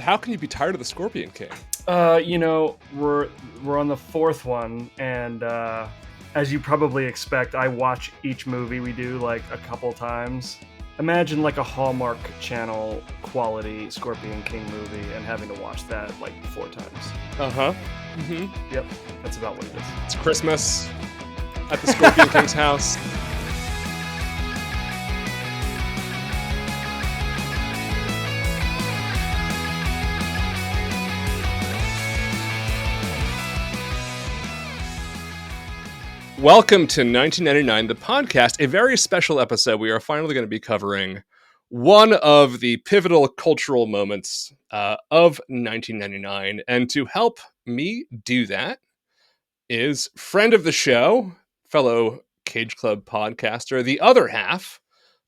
how can you be tired of the Scorpion King? We're on the fourth one, and as you probably expect, I watch each movie we do like a couple times. Imagine like a Hallmark Channel quality Scorpion King movie and having to watch that like 4 times. Uh-huh. Yep, that's about what it is. It's Christmas at the Scorpion King's house. Welcome to 1999, the podcast, a very special episode. We are finally going to be covering one of the pivotal cultural moments of 1999. And to help me do that is friend of the show, fellow CageClub podcaster, the other half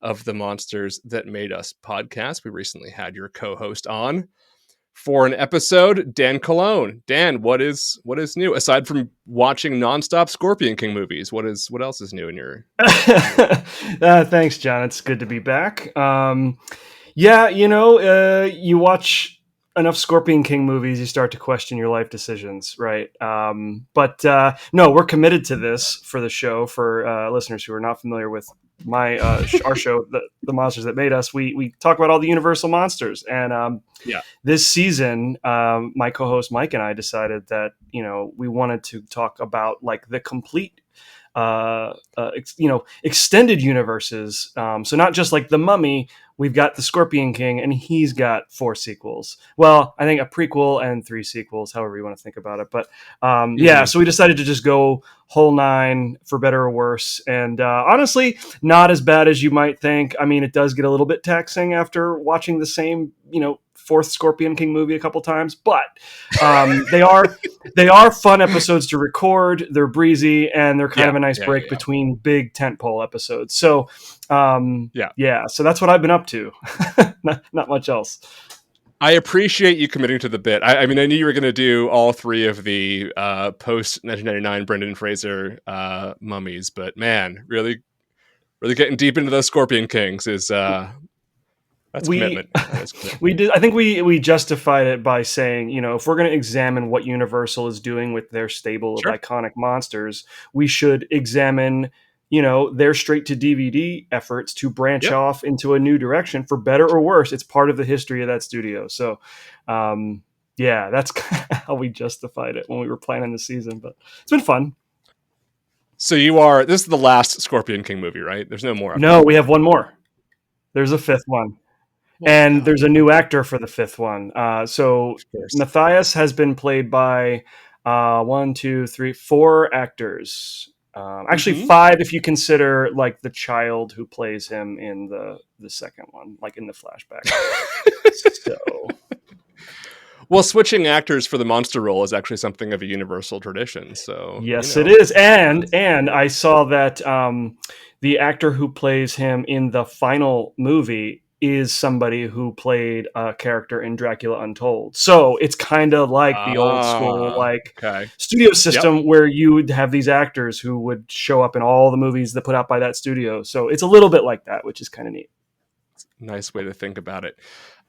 of the Monsters That Made Us podcast. We recently had your co-host on for an episode, Dan Colón. Dan, what is new aside from watching nonstop Scorpion King movies? What else is new in your? Thanks, John. It's good to be back. You watch enough Scorpion King movies, you start to question your life decisions, right? But no, we're committed to this for the show. For listeners who are not familiar with our show, the Monsters That Made Us, we talk about all the Universal monsters, and this season, my co-host Mike and I decided that we wanted to talk about like the complete extended universes. So not just like The Mummy, we've got the Scorpion King, and he's got 4 sequels. Well, I think a prequel and 3 sequels, however you want to think about it. But so we decided to just go whole 9 for better or worse. And honestly, not as bad as you might think. I mean, it does get a little bit taxing after watching the same, 4th Scorpion King movie a couple times, but they are fun episodes to record. They're breezy, and they're kind of a nice break between big tentpole episodes. So so that's what I've been up to. not much else. I appreciate you committing to the bit. I mean, I knew you were going to do all 3 of the post 1999 Brendan Fraser mummies, but man, really getting deep into those Scorpion Kings is. That's commitment. We did. I think we justified it by saying, if we're going to examine what Universal is doing with their stable of iconic monsters, we should examine, their straight to DVD efforts to branch off into a new direction, for better or worse. It's part of the history of that studio. So, that's kind of how we justified it when we were planning the season. But it's been fun. So this is the last Scorpion King movie, right? There's no more. No, we have one more. There's a 5th one. And there's a new actor for the 5th one. So Matthias has been played by 4 actors. Actually 5 if you consider like the child who plays him in the second one, like in the flashback. Well, switching actors for the monster role is actually something of a Universal tradition. So yes, it is. And I saw that the actor who plays him in the final movie is somebody who played a character in Dracula Untold. So it's kind of like the old school studio system where you would have these actors who would show up in all the movies that put out by that studio. So it's a little bit like that, which is kind of neat. Nice way to think about it.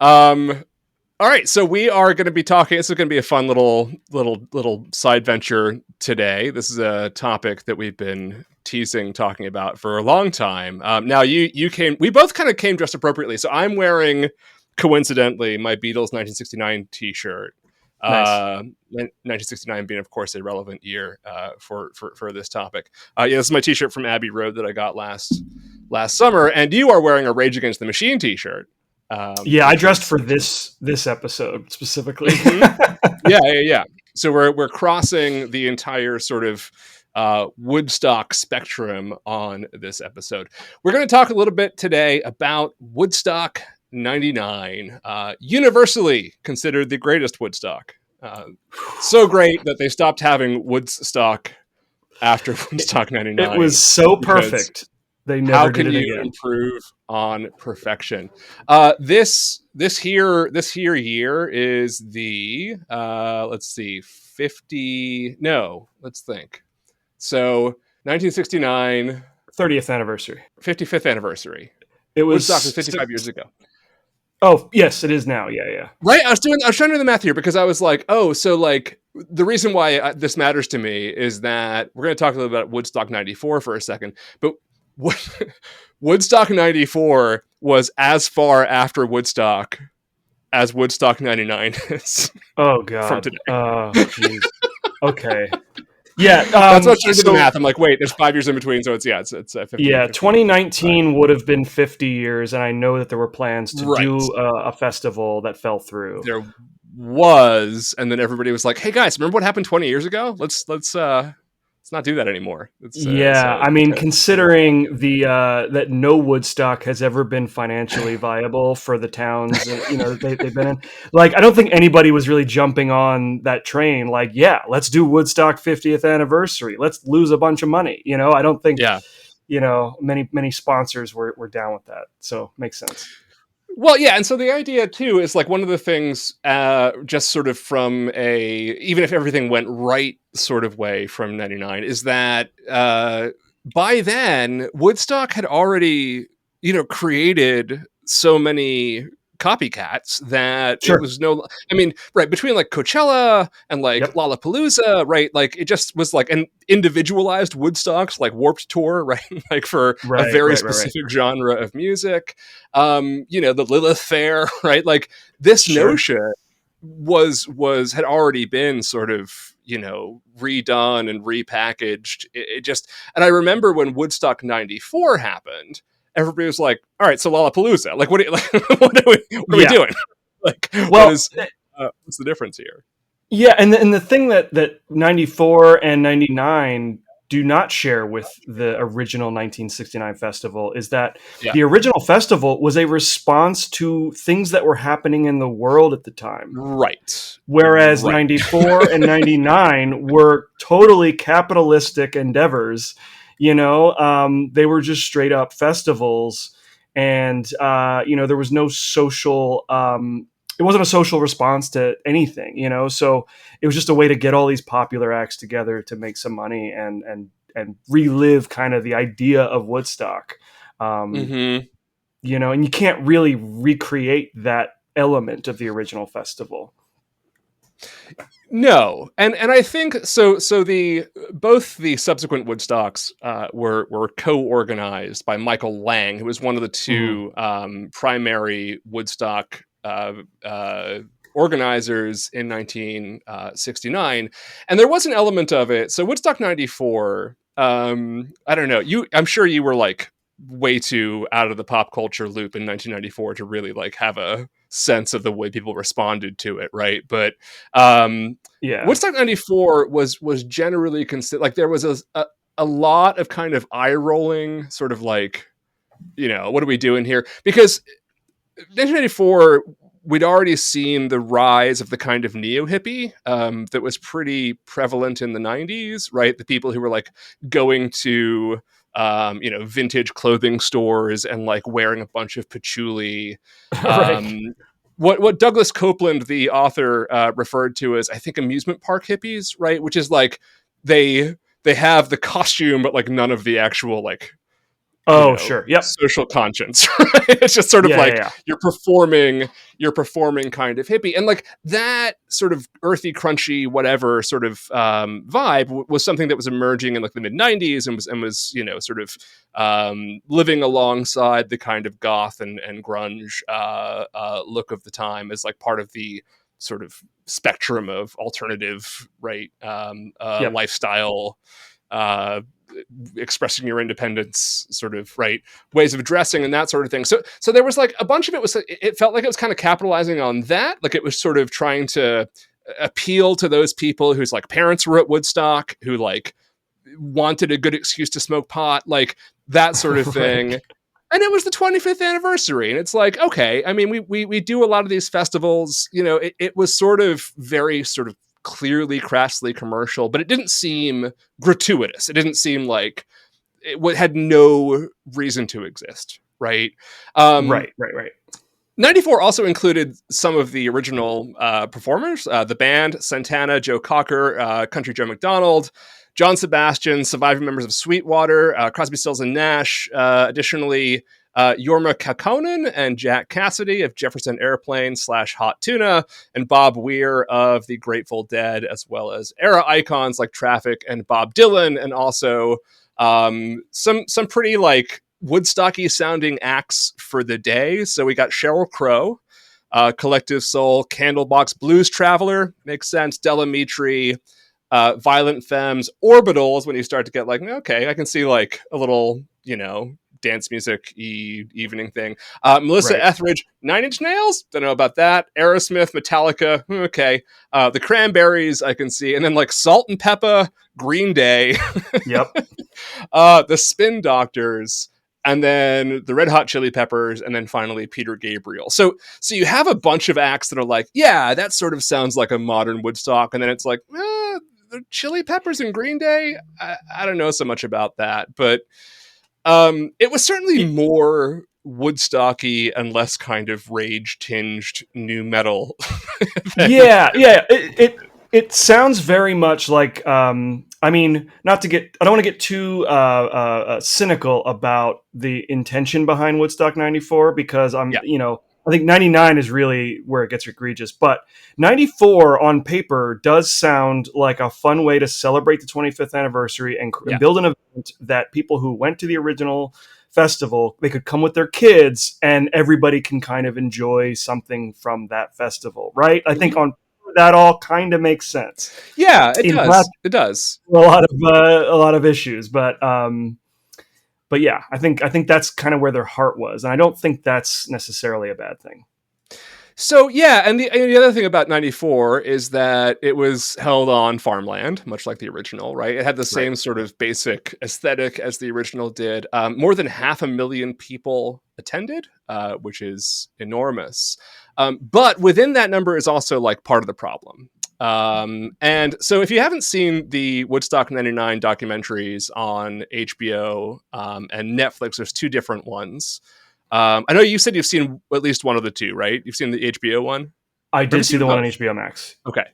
All right, so we are going to be talking. This is going to be a fun little side venture today. This is a topic that we've been talking about for a long time. Now we both kind of came dressed appropriately. So I'm wearing, coincidentally, my Beatles 1969 t-shirt. Nice. 1969 being, of course, a relevant year for this topic. This is my t-shirt from Abbey Road that I got last summer, and you are wearing a Rage Against the Machine t-shirt. I dressed for this episode specifically. Yeah. So we're crossing the entire sort of Woodstock spectrum on this episode. We're going to talk a little bit today about Woodstock 99, universally considered the greatest Woodstock. So great that they stopped having Woodstock after Woodstock 99. It was so perfect. They never how did can it you again. improve on perfection? This here year is the let's see, 50. No, let's think. So 1969, 30th anniversary, 55th anniversary. It was Woodstock was 55 years ago. Oh, yes, it is now. Yeah, yeah. Right? I was trying to do the math here because I was like, oh, so like the reason why this matters to me is that we're going to talk a little bit about Woodstock 94 for a second, but Woodstock 94 was as far after Woodstock as Woodstock 99 is Oh from God. today. Oh, jeez. Okay. Yeah. That's what I was trying to do the math. I'm like, wait, there's 5 years in between, so it's 50. Yeah, 50 2019 would have been 50 years, and I know that there were plans to right. do a festival that fell through. There was, and then everybody was like, "Hey guys, remember what happened 20 years ago? Let's not do that anymore." Yeah, I mean, considering the that no Woodstock has ever been financially viable for the towns, they've been in. Like, I don't think anybody was really jumping on that train. Like, yeah, let's do Woodstock 50th anniversary. Let's lose a bunch of money. I don't think many sponsors were down with that. So makes sense. Well, yeah, and so the idea too is like one of the things, just sort of from even if everything went right sort of way from '99, is that by then Woodstock had already created so many copycats that Sure. it was I mean, right, between like Coachella and like Yep. Lollapalooza, right, like it just was like an individualized Woodstocks, like Warped Tour, right, like for a very specific genre of music. The Lilith Fair, right, like this notion had already been sort of redone and repackaged. It just, and I remember when Woodstock 94 happened, everybody was like, all right, so Lollapalooza, like what are we doing? Like, what's the difference here? Yeah, and the thing that 94 and 99 do not share with the original 1969 festival is that the original festival was a response to things that were happening in the world at the time. Right. Whereas 94 and 99 were totally capitalistic endeavors. They were just straight up festivals, and there was no social it wasn't a social response to anything, so it was just a way to get all these popular acts together to make some money and relive kind of the idea of Woodstock. And you can't really recreate that element of the original festival. No, and I think so. So both the subsequent Woodstocks were co-organized by Michael Lang, who was one of the two primary Woodstock organizers in 1969, and there was an element of it. So Woodstock 94, I don't know. I'm sure you were like way too out of the pop culture loop in 1994 to really like have a sense of the way people responded to it, right? But Woodstock 94 was generally considered like there was a lot of kind of eye rolling, sort of like, what are we doing here? Because 1994, we'd already seen the rise of the kind of neo hippie that was pretty prevalent in the 90s, right? The people who were like going to vintage clothing stores and like wearing a bunch of patchouli. What Douglas Copeland, the author, referred to as, I think, amusement park hippies, right? Which is like they have the costume, but like none of the actual like social conscience. Right? It's just sort of you're performing kind of hippie, and like that sort of earthy, crunchy, whatever sort of vibe was something that was emerging in like the mid 90s and was sort of living alongside the kind of goth and grunge look of the time as like part of the sort of spectrum of alternative lifestyle, expressing your independence sort of ways of dressing and that sort of thing. So there was like a bunch of it felt like it was kind of capitalizing on that. Like it was sort of trying to appeal to those people whose like parents were at Woodstock, who like wanted a good excuse to smoke pot, like that sort of thing. And it was the 25th anniversary. And it's like, okay, I mean, we do a lot of these festivals, it was sort of very sort of clearly crassly commercial, but it didn't seem gratuitous. It didn't seem like it had no reason to exist. Right. Right. 94 also included some of the original performers, the band, Santana, Joe Cocker, Country Joe McDonald, John Sebastian, surviving members of Sweetwater, Crosby, Stills and Nash. Additionally, Jorma Kaukonen and Jack Cassidy of Jefferson Airplane / Hot Tuna, and Bob Weir of the Grateful Dead, as well as era icons like Traffic and Bob Dylan, and also some pretty like Woodstocky sounding acts for the day. So we got Sheryl Crow, Collective Soul, Candlebox Blues Traveler, makes sense, Delamitri, Violent Femmes, Orbitals, when you start to get like, okay, I can see like a little, dance music evening thing. Melissa Etheridge, 9 Inch Nails, don't know about that. Aerosmith, Metallica, okay. The Cranberries, I can see. And then like Salt and Pepper, Green Day. Yep. The Spin Doctors, and then the Red Hot Chili Peppers, and then finally Peter Gabriel. So you have a bunch of acts that are like, yeah, that sort of sounds like a modern Woodstock, and then it's like, the Chili Peppers and Green Day, I don't know so much about that, but it was certainly more Woodstocky and less kind of rage-tinged new metal. Yeah. It sounds very much like, I don't want to get too cynical about the intention behind Woodstock 94, because I think 99 is really where it gets egregious, but 94 on paper does sound like a fun way to celebrate the 25th anniversary and build an event that people who went to the original festival, they could come with their kids and everybody can kind of enjoy something from that festival, right? I think on that all kind of makes sense. Yeah, it does. A lot of issues, but yeah, I think that's kind of where their heart was, and I don't think that's necessarily a bad thing. So yeah, and the other thing about 94 is that it was held on farmland, much like the original, right? It had the same sort of basic aesthetic as the original did. More than 500,000 people attended, which is enormous. But within that number is also like part of the problem. And so if you haven't seen the Woodstock 99 documentaries on HBO and Netflix, there's 2 different ones. I know you said you've seen at least one of the 2, right? You've seen the HBO one? I did see the one on HBO Max. Okay.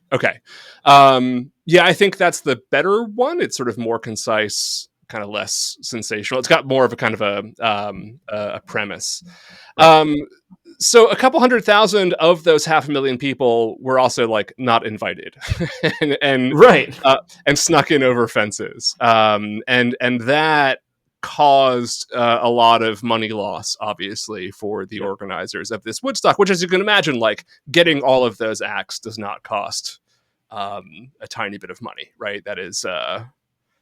Yeah, I think that's the better one. It's sort of more concise, kind of less sensational. It's got more of a kind of a premise. So a couple 100,000 of those 500,000 people were also like not invited and snuck in over fences. And that caused a lot of money loss, obviously, for the organizers of this Woodstock, which, as you can imagine, like getting all of those acts does not cost a tiny bit of money, right? That is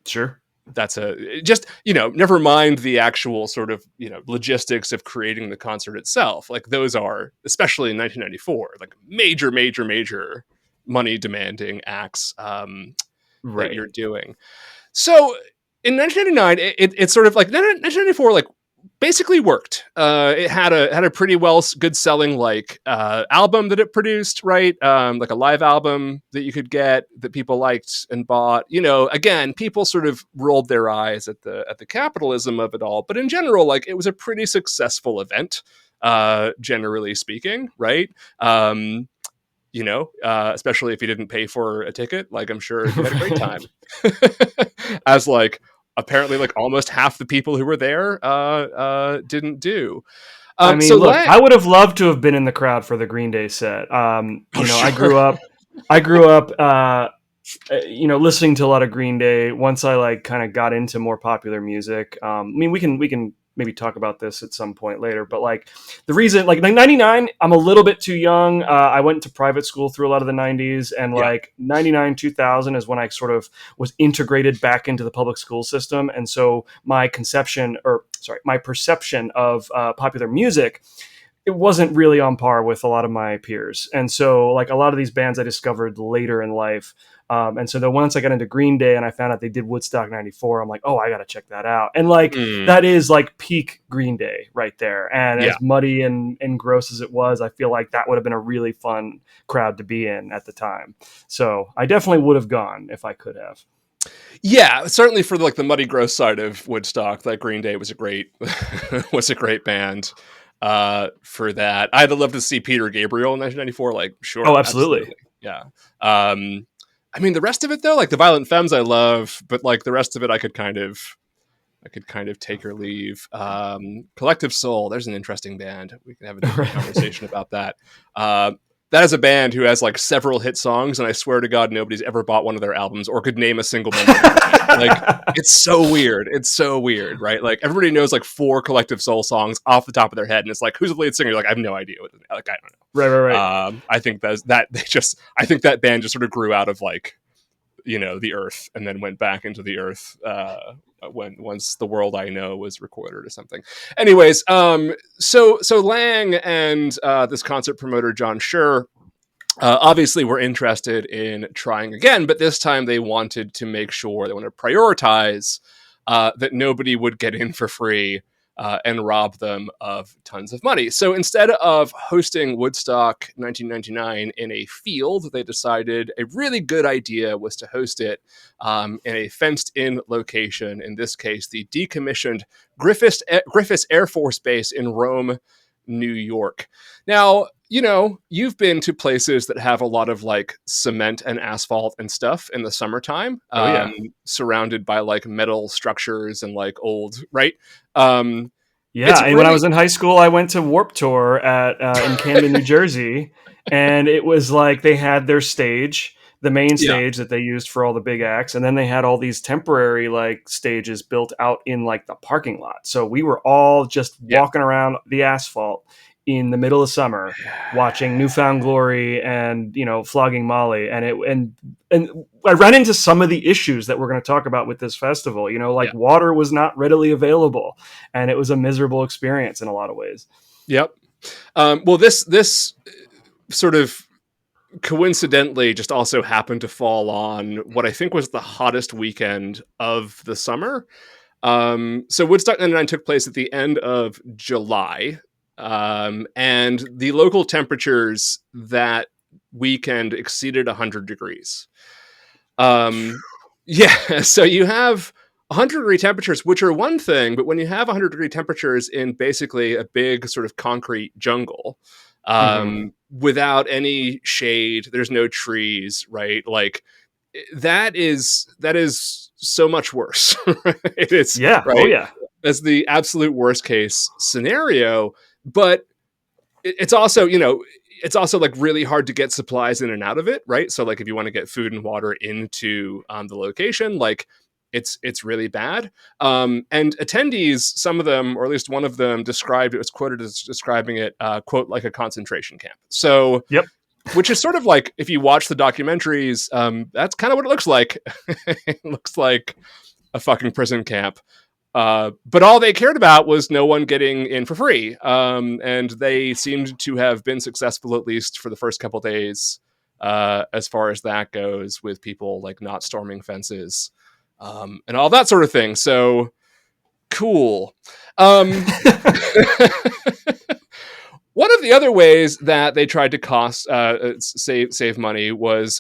sure. That's never mind the actual sort of, logistics of creating the concert itself. Like those are, especially in 1994, like major money demanding acts that you're doing. So in 1999, it's sort of like 1994, like basically worked. It had a pretty good selling like album that it produced, right? Like a live album that you could get that people liked and bought. Again, people sort of rolled their eyes at the capitalism of it all, but in general, like it was a pretty successful event, generally speaking, right? Especially if you didn't pay for a ticket, like I'm sure you had a great time. As like apparently like almost half the people who were there didn't do. Look, I would have loved to have been in the crowd for the Green Day set. Sure. I grew up listening to a lot of Green Day once I like kind of got into more popular music. We can maybe talk about this at some point later, but like the reason, like 99, I'm a little bit too young. I went to private school through a lot of the 90s, and like 99, 2000 is when I sort of was integrated back into the public school system. And so my perception of popular music, it wasn't really on par with a lot of my peers. And so like a lot of these bands I discovered later in life. And so then once I got into Green Day and I found out they did Woodstock 94, I'm like, oh, I got to check that out. And like, that is like peak Green Day right there. And as muddy and gross as it was, I feel like that would have been a really fun crowd to be in at the time. So I definitely would have gone if I could have. Yeah, certainly for like the muddy gross side of Woodstock, like Green Day was a great band for that. I'd love to see Peter Gabriel in 1994. Like, sure. Oh, absolutely. Yeah. The rest of it though, like the Violent Femmes I love, but like the rest of it I could kind of I could kind of take or leave. Collective Soul, there's an interesting band. We can have a different conversation about that. That is a band who has like several hit songs, and I swear to God, nobody's ever bought one of their albums or could name a single member. Like, it's so weird. It's so weird, right? Like, everybody knows like 4 Collective Soul songs off the top of their head, and it's like, who's the lead singer? You're like, I have no idea. Like, I don't know. Right. I think I think that band just sort of grew out of like, the earth, and then went back into the earth once The World I Know was recorded or something. Anyways, so Lang and this concert promoter John Schur obviously were interested in trying again, but this time they wanted to make sure they want to prioritize that nobody would get in for free and rob them of tons of money. So instead of hosting Woodstock 1999 in a field, they decided a really good idea was to host it in a fenced-in location, in this case, the decommissioned Griffiths Air Force Base in Rome, New York. Now, you've been to places that have a lot of like cement and asphalt and stuff in the summertime, surrounded by like metal structures and like old, right? And when I was in high school, I went to Warped Tour in Camden, New Jersey, and it was like they had their stage, the main stage that they used for all the big acts, and then they had all these temporary like stages built out in like the parking lot. So we were all just walking around the asphalt in the middle of summer, watching Newfound Glory and Flogging Molly, and I ran into some of the issues that we're going to talk about with this festival. Water was not readily available, and it was a miserable experience in a lot of ways. Yep. Well, this sort of coincidentally just also happened to fall on what I think was the hottest weekend of the summer. So Woodstock 99 took place at the end of July. And the local temperatures that weekend exceeded 100 degrees. So you have 100-degree temperatures, which are one thing, but when you have 100-degree temperatures in basically a big sort of concrete jungle, without any shade, there's no trees, right? Like that is so much worse. It is, right? Oh yeah. That's the absolute worst case scenario. But it's also, it's also like really hard to get supplies in and out of it, right? So like if you want to get food and water into the location, like it's really bad. And attendees, some of them, or at least one of them, was quoted as describing it, quote, like a concentration camp. So, which is sort of like, if you watch the documentaries, that's kind of what it looks like. It looks like a fucking prison camp. But all they cared about was no one getting in for free. And they seemed to have been successful, at least for the first couple days, as far as that goes, with people like not storming fences, and all that sort of thing. So cool. One of the other ways that they tried to save money was,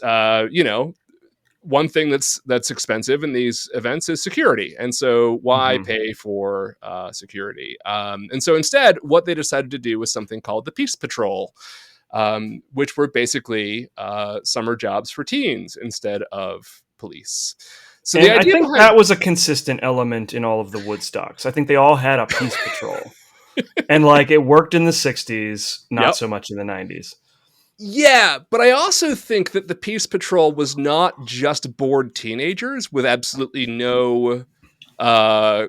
one thing that's expensive in these events is security. And so why pay for security? And so instead, what they decided to do was something called the Peace Patrol, which were basically summer jobs for teens instead of police. So I think that was a consistent element in all of the Woodstocks. I think they all had a Peace Patrol. And like it worked in the 60s, not so much in the 90s. Yeah, but I also think that the Peace Patrol was not just bored teenagers with absolutely no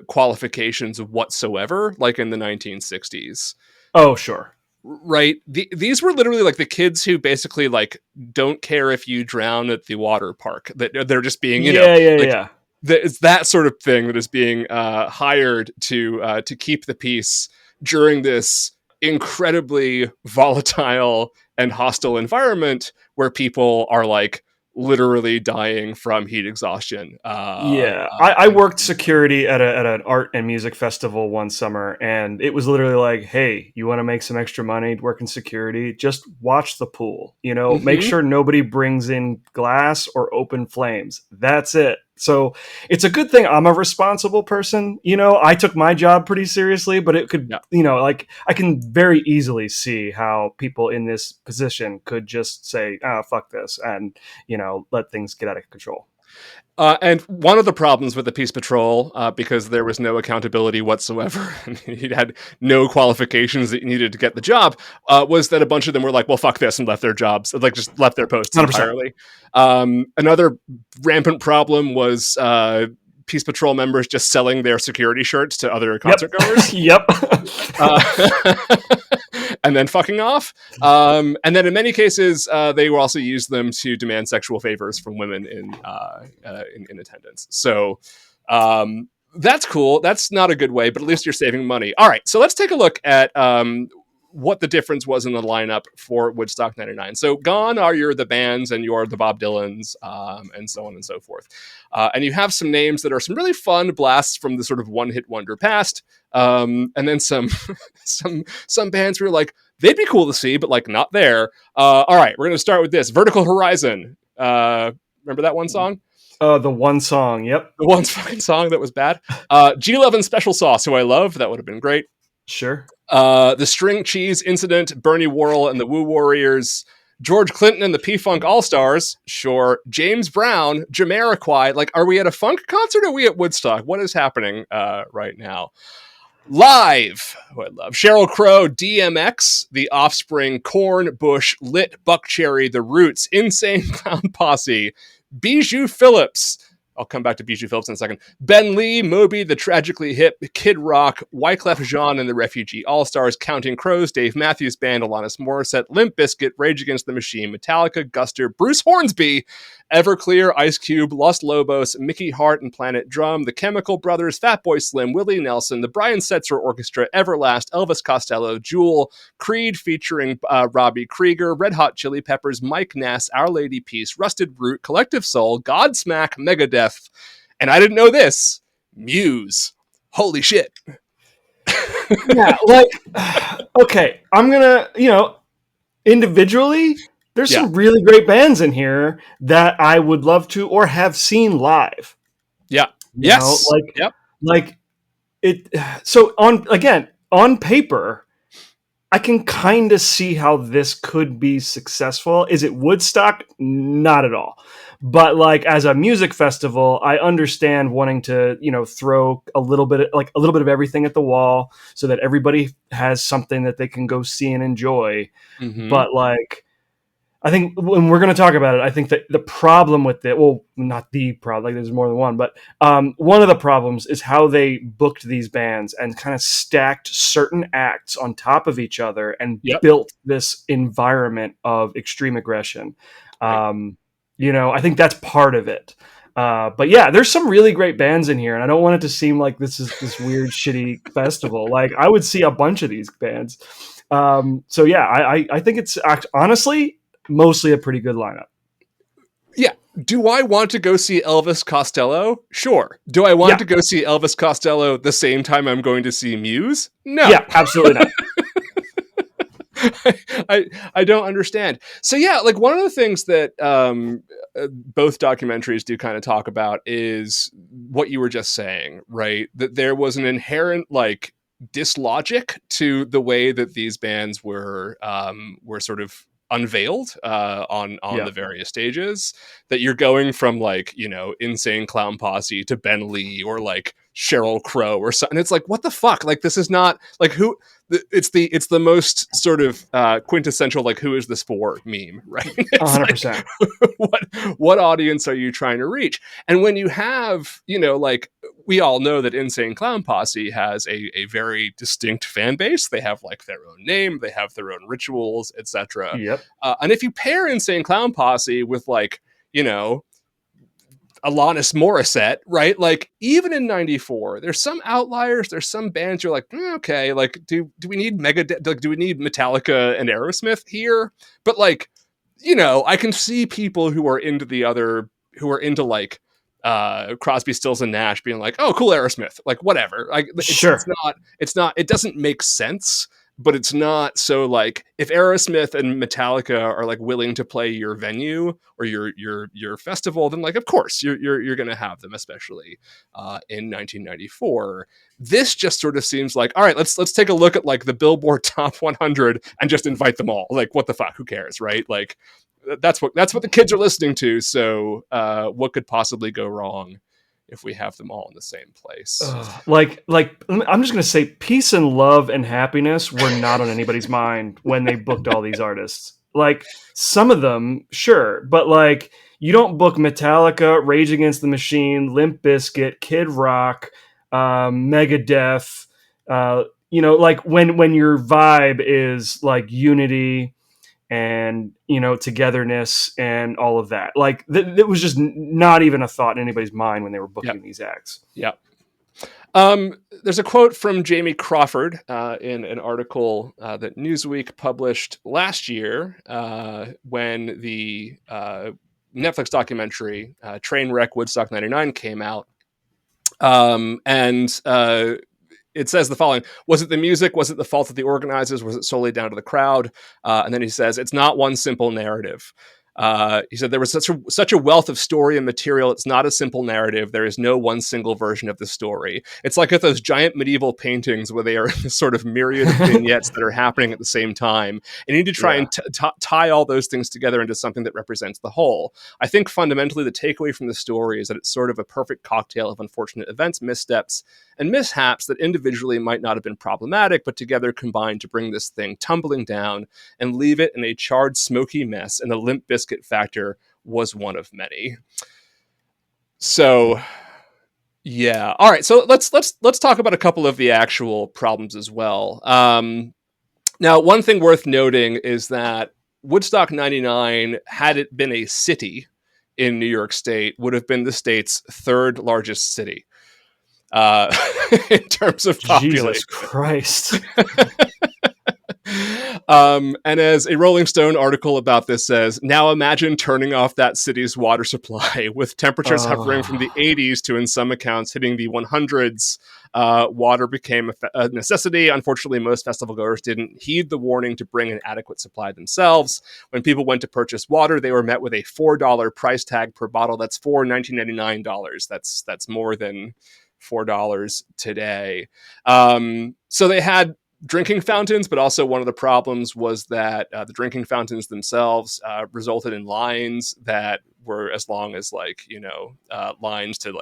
qualifications whatsoever, like in the 1960s. Oh, sure. Right. These were literally like the kids who basically like don't care if you drown at the water park. That they're just being, it's that sort of thing that is being hired to keep the peace during this incredibly volatile and hostile environment where people are like literally dying from heat exhaustion. I worked security at an art and music festival one summer, and it was literally like, hey, you want to make some extra money working security? Just watch the pool, make sure nobody brings in glass or open flames. That's it. So it's a good thing I'm a responsible person. I took my job pretty seriously, but it could, like I can very easily see how people in this position could just say, oh, fuck this. And, let things get out of control. And one of the problems with the Peace Patrol, because there was no accountability whatsoever, and he had no qualifications that you needed to get the job, was that a bunch of them were like, well, fuck this, and left their jobs, like just left their posts 100%. entirely. Another rampant problem was Peace Patrol members just selling their security shirts to other concert goers. Yep. And then fucking off. And then in many cases, they will also use them to demand sexual favors from women in attendance. So that's cool. That's not a good way, but at least you're saving money. All right, so let's take a look at what the difference was in the lineup for Woodstock 99. So gone are the bands and you're the Bob Dylans and so on and so forth. And you have some names that are some really fun blasts from the sort of one-hit wonder past. And then some bands where you're like, they'd be cool to see, but like not there. All right, we're going to start with this. Vertical Horizon. Remember that one song? The one song, yep. The one fucking song that was bad. G-Love and Special Sauce, who I love. That would have been great. Sure. The String Cheese Incident, Bernie Worrell and the Woo Warriors, George Clinton and the P-Funk All-Stars, sure, James Brown, Jamiroquai. Like, are we at a funk concert or are we at Woodstock? What is happening right now? Live, who I love, Sheryl Crow, DMX, The Offspring, Korn, Bush, Lit, Buckcherry, The Roots, Insane Clown Posse, Bijou Phillips. I'll come back to Bijou Phillips in a second. Ben Lee, Moby, The Tragically Hip, Kid Rock, Wyclef Jean and the Refugee All-Stars, Counting Crows, Dave Matthews Band, Alanis Morissette, Limp Bizkit, Rage Against the Machine, Metallica, Guster, Bruce Hornsby, Everclear, Ice Cube, Los Lobos, Mickey Hart and Planet Drum, The Chemical Brothers, Fatboy Slim, Willie Nelson, The Brian Setzer Orchestra, Everlast, Elvis Costello, Jewel, Creed featuring Robbie Krieger, Red Hot Chili Peppers, Mike Ness, Our Lady Peace, Rusted Root, Collective Soul, Godsmack, Megadeth, and I didn't know this, Muse. Holy shit. Yeah, like, okay, I'm gonna, individually, there's some really great bands in here that I would love to or have seen live. Yeah. Yes. Like it. So on paper, I can kind of see how this could be successful. Is it Woodstock? Not at all. But like as a music festival, I understand wanting to, throw a little bit of everything at the wall so that everybody has something that they can go see and enjoy. Mm-hmm. But like, I think when we're going to talk about it, I think that the problem with it, well, not the problem, like there's more than one, but one of the problems is how they booked these bands and kind of stacked certain acts on top of each other and built this environment of extreme aggression. I think that's part of it. But yeah, there's some really great bands in here, and I don't want it to seem like this is this weird, shitty festival. Like I would see a bunch of these bands. So yeah, I think it's honestly mostly a pretty good lineup. Yeah. Do I want to go see Elvis Costello? Sure. Do I want to go see Elvis Costello the same time I'm going to see Muse? No. Yeah, absolutely not. I don't understand. So yeah, like one of the things that both documentaries do kind of talk about is what you were just saying, right? That there was an inherent like dislogic to the way that these bands were sort of unveiled on the various stages, that you're going from like, Insane Clown Posse to Ben Lee or like Sheryl Crow or something. It's like, what the fuck? Like, this is not like who it's the most sort of quintessential, like, who is this for meme, right? 100%. Like, what audience are you trying to reach? And when you have, like, we all know that Insane Clown Posse has a very distinct fan base. They have like their own name, they have their own rituals, etc. Yep. And if you pair Insane Clown Posse with like, Alanis Morissette, right? Like even in '94, there's some outliers. There's some bands you're like, okay, like do we need do we need Metallica and Aerosmith here? But like, I can see people who are into like Crosby, Stills and Nash being like, oh, cool, Aerosmith, like whatever. Like sure. It's not. It doesn't make sense. But it's not so like if Aerosmith and Metallica are like willing to play your venue or your festival, then like of course you're going to have them, especially in 1994. This just sort of seems like, all right, let's take a look at like the Billboard Top 100 and just invite them all. Like what the fuck? Who cares, right? Like that's what the kids are listening to. So what could possibly go wrong if we have them all in the same place? Like I'm just gonna say, peace and love and happiness were not on anybody's mind when they booked all these artists. Like, some of them, sure, but like, you don't book Metallica, Rage Against the Machine, Limp Bizkit, Kid Rock, Megadeth. Like, when your vibe is like unity and, togetherness and all of that. Like, it was just not even a thought in anybody's mind when they were booking these acts. Yeah. There's a quote from Jamie Crawford in an article that Newsweek published last year when the Netflix documentary Trainwreck Woodstock 99 came out. It says the following: was it the music? Was it the fault of the organizers? Was it solely down to the crowd? And then he says, it's not one simple narrative. He said there was such a wealth of story and material. It's not a simple narrative. There is no one single version of the story. It's like with those giant medieval paintings where they are sort of myriad of vignettes that are happening at the same time. And you need to try and tie all those things together into something that represents the whole. I think fundamentally the takeaway from the story is that it's sort of a perfect cocktail of unfortunate events, missteps, and mishaps that individually might not have been problematic, but together combined to bring this thing tumbling down and leave it in a charred, smoky mess. And the Limp Bizkit factor was one of many. So, yeah. All right. So let's talk about a couple of the actual problems as well. Now, one thing worth noting is that Woodstock 99, had it been a city in New York State, would have been the state's third largest city. In terms of population. Jesus Christ. And as a Rolling Stone article about this says, now imagine turning off that city's water supply with temperatures hovering from the 80s to, in some accounts, hitting the 100s. Water became a necessity. Unfortunately, most festival goers didn't heed the warning to bring an adequate supply themselves. When people went to purchase water, they were met with a $4 price tag per bottle. That's $19.99. That's more than $4 today. So they had drinking fountains, but also one of the problems was that the drinking fountains themselves resulted in lines that were as long as lines to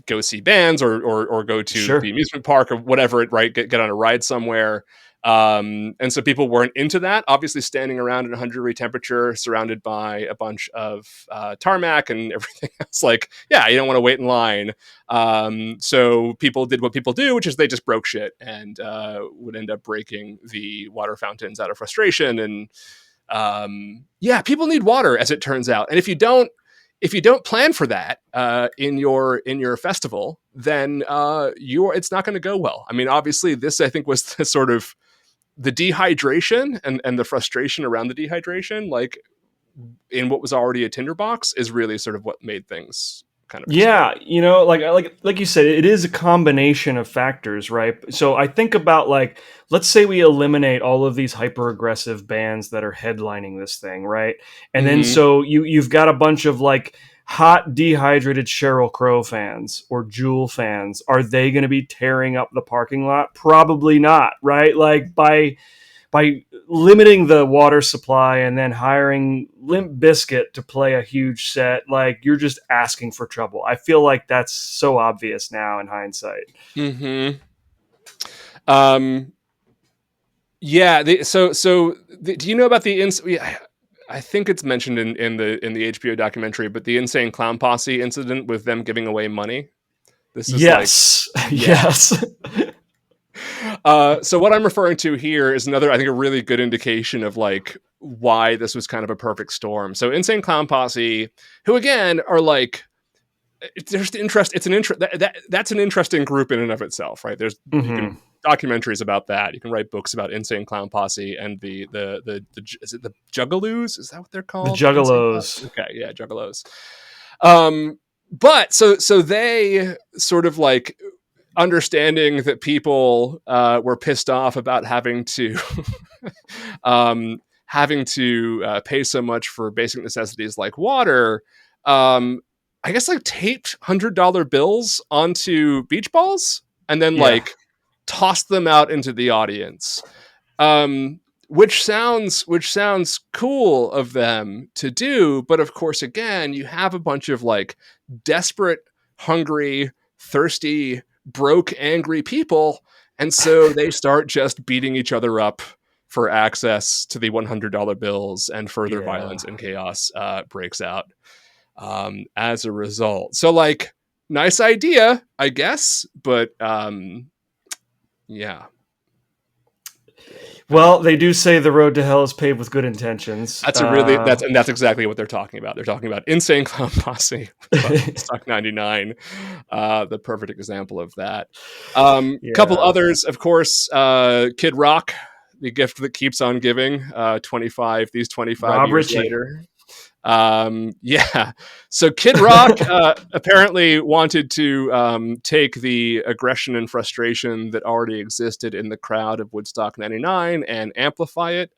go see bands or go to the amusement park or whatever, right? Get on a ride somewhere. And so people weren't into that. Obviously, standing around at 100-degree temperature, surrounded by a bunch of tarmac and everything else, you don't want to wait in line. So people did what people do, which is they just broke shit and would end up breaking the water fountains out of frustration. And people need water, as it turns out. And if you don't plan for that in your festival, then it's not going to go well. I mean, obviously, this I think was the sort of the dehydration and the frustration around the dehydration, in what was already a tinderbox, is really sort of what made things kind of like you said, it is a combination of factors, right? So I think about let's say we eliminate all of these hyper aggressive bands that are headlining this thing, right? And then so you've got a bunch of hot dehydrated Sheryl Crow fans or Jewel fans. Are they going to be tearing up the parking lot? Probably not, right? By limiting the water supply and then hiring Limp Bizkit to play a huge set, you're just asking for trouble. I feel like that's so obvious now in hindsight. Mm-hmm. Do you know about I think it's mentioned in the HBO documentary, but the Insane Clown Posse incident with them giving away money? This is yes. So what I'm referring to here is another, I think, a really good indication of why this was kind of a perfect storm. So Insane Clown Posse, who again are there's interest. It's that's an interesting group in and of itself, right? There's you can documentaries about that. You can write books about Insane Clown Posse and the is it the Juggaloos? Is that what they're called? The Juggalos. Okay, yeah, Juggalos. But so they sort of understanding that people were pissed off about having to pay so much for basic necessities like water. I guess taped $100 bills onto beach balls and then tossed them out into the audience. which sounds cool of them to do, but of course, again, you have a bunch of like desperate, hungry, thirsty, broke, angry people, and so they start just beating each other up for access to the $100 bills, and further violence and chaos breaks out as a result. So, like, nice idea, I guess, but yeah. Well, they do say the road to hell is paved with good intentions. That's exactly what they're talking about. They're talking about Insane Clown Posse, Woodstock 99, the perfect example of that. Couple others, of course, Kid Rock, The Gift That Keeps on Giving, 25 Rob years Ritchie. later. So Kid Rock apparently wanted to take the aggression and frustration that already existed in the crowd of Woodstock 99 and amplify it.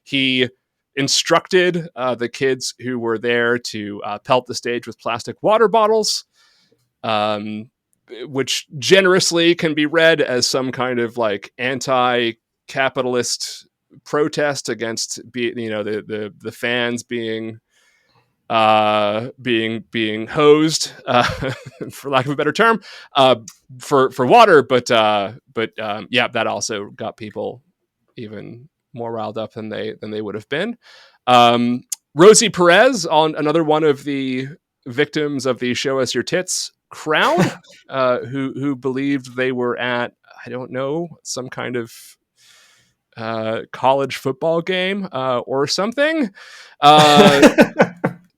He instructed the kids who were there to pelt the stage with plastic water bottles, which generously can be read as some kind of like anti-capitalist protest against the fans being hosed, for lack of a better term, for water. But that also got people even more riled up than they would have been. Rosie Perez, on another one of the victims of the "Show Us Your Tits" crowd, who believed they were at, I don't know, some kind of college football game or something.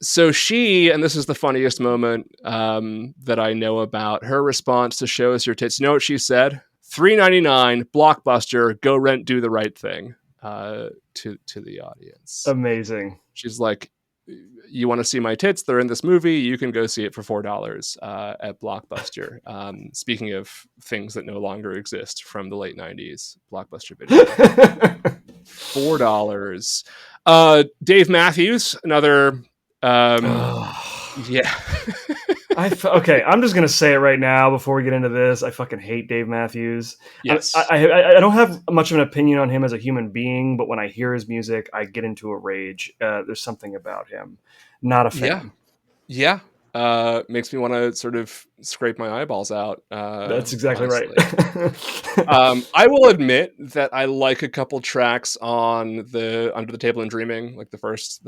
So she, and this is the funniest moment that I know about, her response to "Show Us Your Tits." You know what she said? $3.99, Blockbuster, go rent, do the right thing, to the audience. Amazing. She's like, you want to see my tits? They're in this movie. You can go see it for $4 at Blockbuster. Speaking of things that no longer exist from the late 90s, Blockbuster Video. $4. Dave Matthews, another... yeah. Okay, I'm just gonna say it right now before we get into this. I fucking hate Dave Matthews. Yes. I don't have much of an opinion on him as a human being, but when I hear his music, I get into a rage. There's something about him. Not a fan. Yeah. Makes me want to sort of scrape my eyeballs out. That's exactly honestly. Right. I will admit that I like a couple tracks on the Under the Table and Dreaming, like the first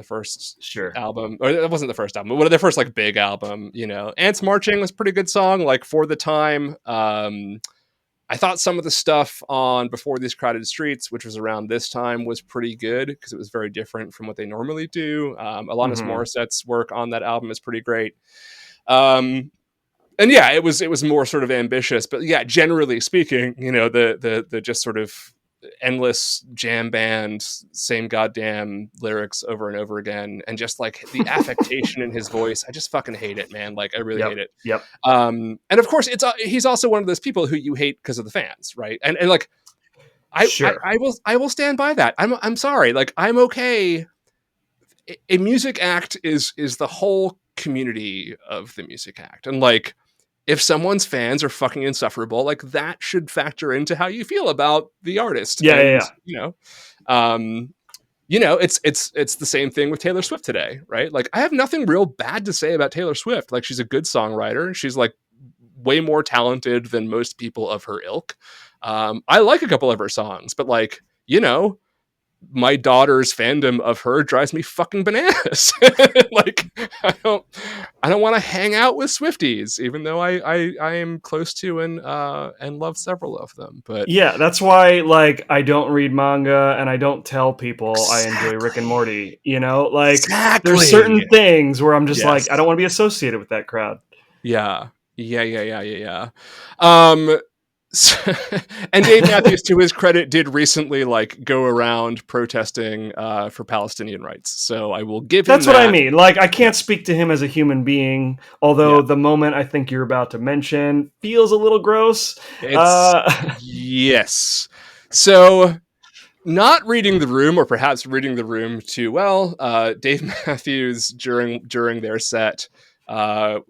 Sure. album, or it wasn't the first album, but their first like big album. Ants Marching was a pretty good song, like for the time. I thought some of the stuff on Before These Crowded Streets, which was around this time, was pretty good because it was very different from what they normally do. Alanis Morissette's work on that album is pretty great. And yeah, it was more sort of ambitious, but yeah, generally speaking, the just sort of endless jam band, same goddamn lyrics over and over again, and just like the affectation in his voice, I just fucking hate it, man. Like I really hate it. Yep. And of course, he's also one of those people who you hate because of the fans, right? And like I will stand by that. I'm sorry, like I'm okay. A music act is the whole community of the music act, and like if someone's fans are fucking insufferable, like that should factor into how you feel about the artist. Yeah. It's the same thing with Taylor Swift today, right? Like I have nothing real bad to say about Taylor Swift. Like she's a good songwriter. She's like way more talented than most people of her ilk. I like a couple of her songs, but like, my daughter's fandom of her drives me fucking bananas. Like I don't want to hang out with Swifties, even though I am close to and love several of them. But yeah, that's why like I don't read manga and I don't tell people I enjoy Rick and Morty. Like there's certain things where I'm just like I don't want to be associated with that crowd. Yeah. And Dave Matthews, to his credit, did recently like go around protesting for Palestinian rights. So I will give him That's what I mean. Like I can't speak to him as a human being, although the moment I think you're about to mention feels a little gross. Yes. So not reading the room, or perhaps reading the room too well, Dave Matthews during their set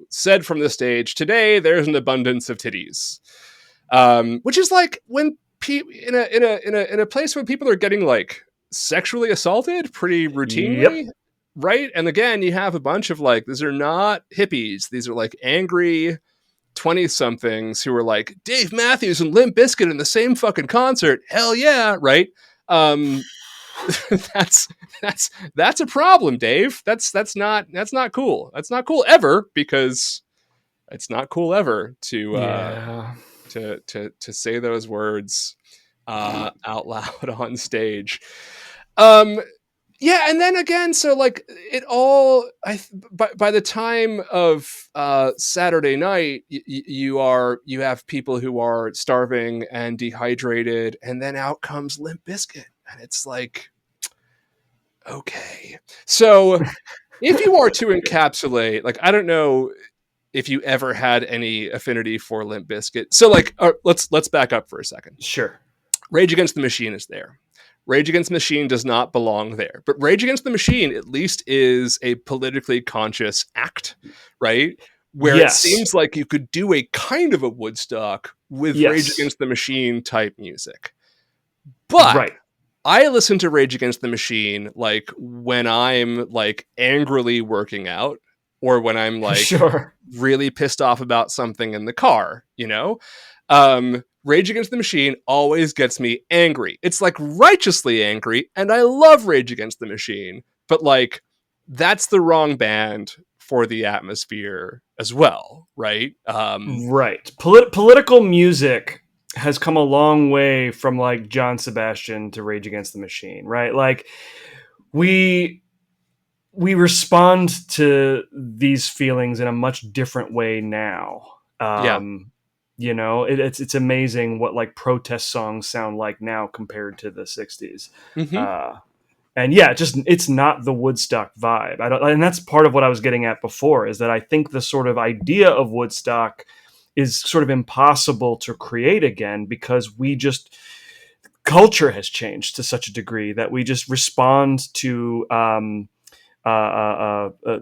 said from the stage, "Today there's an abundance of titties." Which is like when in a place where people are getting like sexually assaulted pretty Yep. routinely, right? And again, you have a bunch of like, these are not hippies. These are like angry 20-somethings who are like, Dave Matthews and Limp Bizkit in the same fucking concert. Hell yeah, right? Um, that's that's a problem, Dave. That's not cool. That's not cool ever, because it's not cool ever Yeah. to say those words out loud on stage. Um, yeah, and then again, so like it all, by the time of Saturday night, you have people who are starving and dehydrated, and then out comes Limp Bizkit, and it's like, okay. So if you are to encapsulate, like, I don't know if you ever had any affinity for Limp Bizkit. So like, let's back up for a second. Sure. Rage Against the Machine is there. Rage Against the Machine does not belong there. But Rage Against the Machine at least is a politically conscious act, right? Where it Yes. seems like you could do a kind of a Woodstock with Rage Yes. Against the Machine type music. But Right. I listen to Rage Against the Machine like when I'm like angrily working out, or when I'm like Sure. really pissed off about something in the car, you know? Rage Against the Machine always gets me angry. It's like righteously angry, and I love Rage Against the Machine, but like that's the wrong band for the atmosphere as well, right? Right. Political music has come a long way from like John Sebastian to Rage Against the Machine, right? Like we respond to these feelings in a much different way now. Yeah. You know, it's amazing what like protest songs sound like now compared to the 60s. Mm-hmm. And yeah, it's not the Woodstock vibe. And that's part of what I was getting at before, is that I think the sort of idea of Woodstock is sort of impossible to create again, because culture has changed to such a degree that we just respond to uh, uh, uh,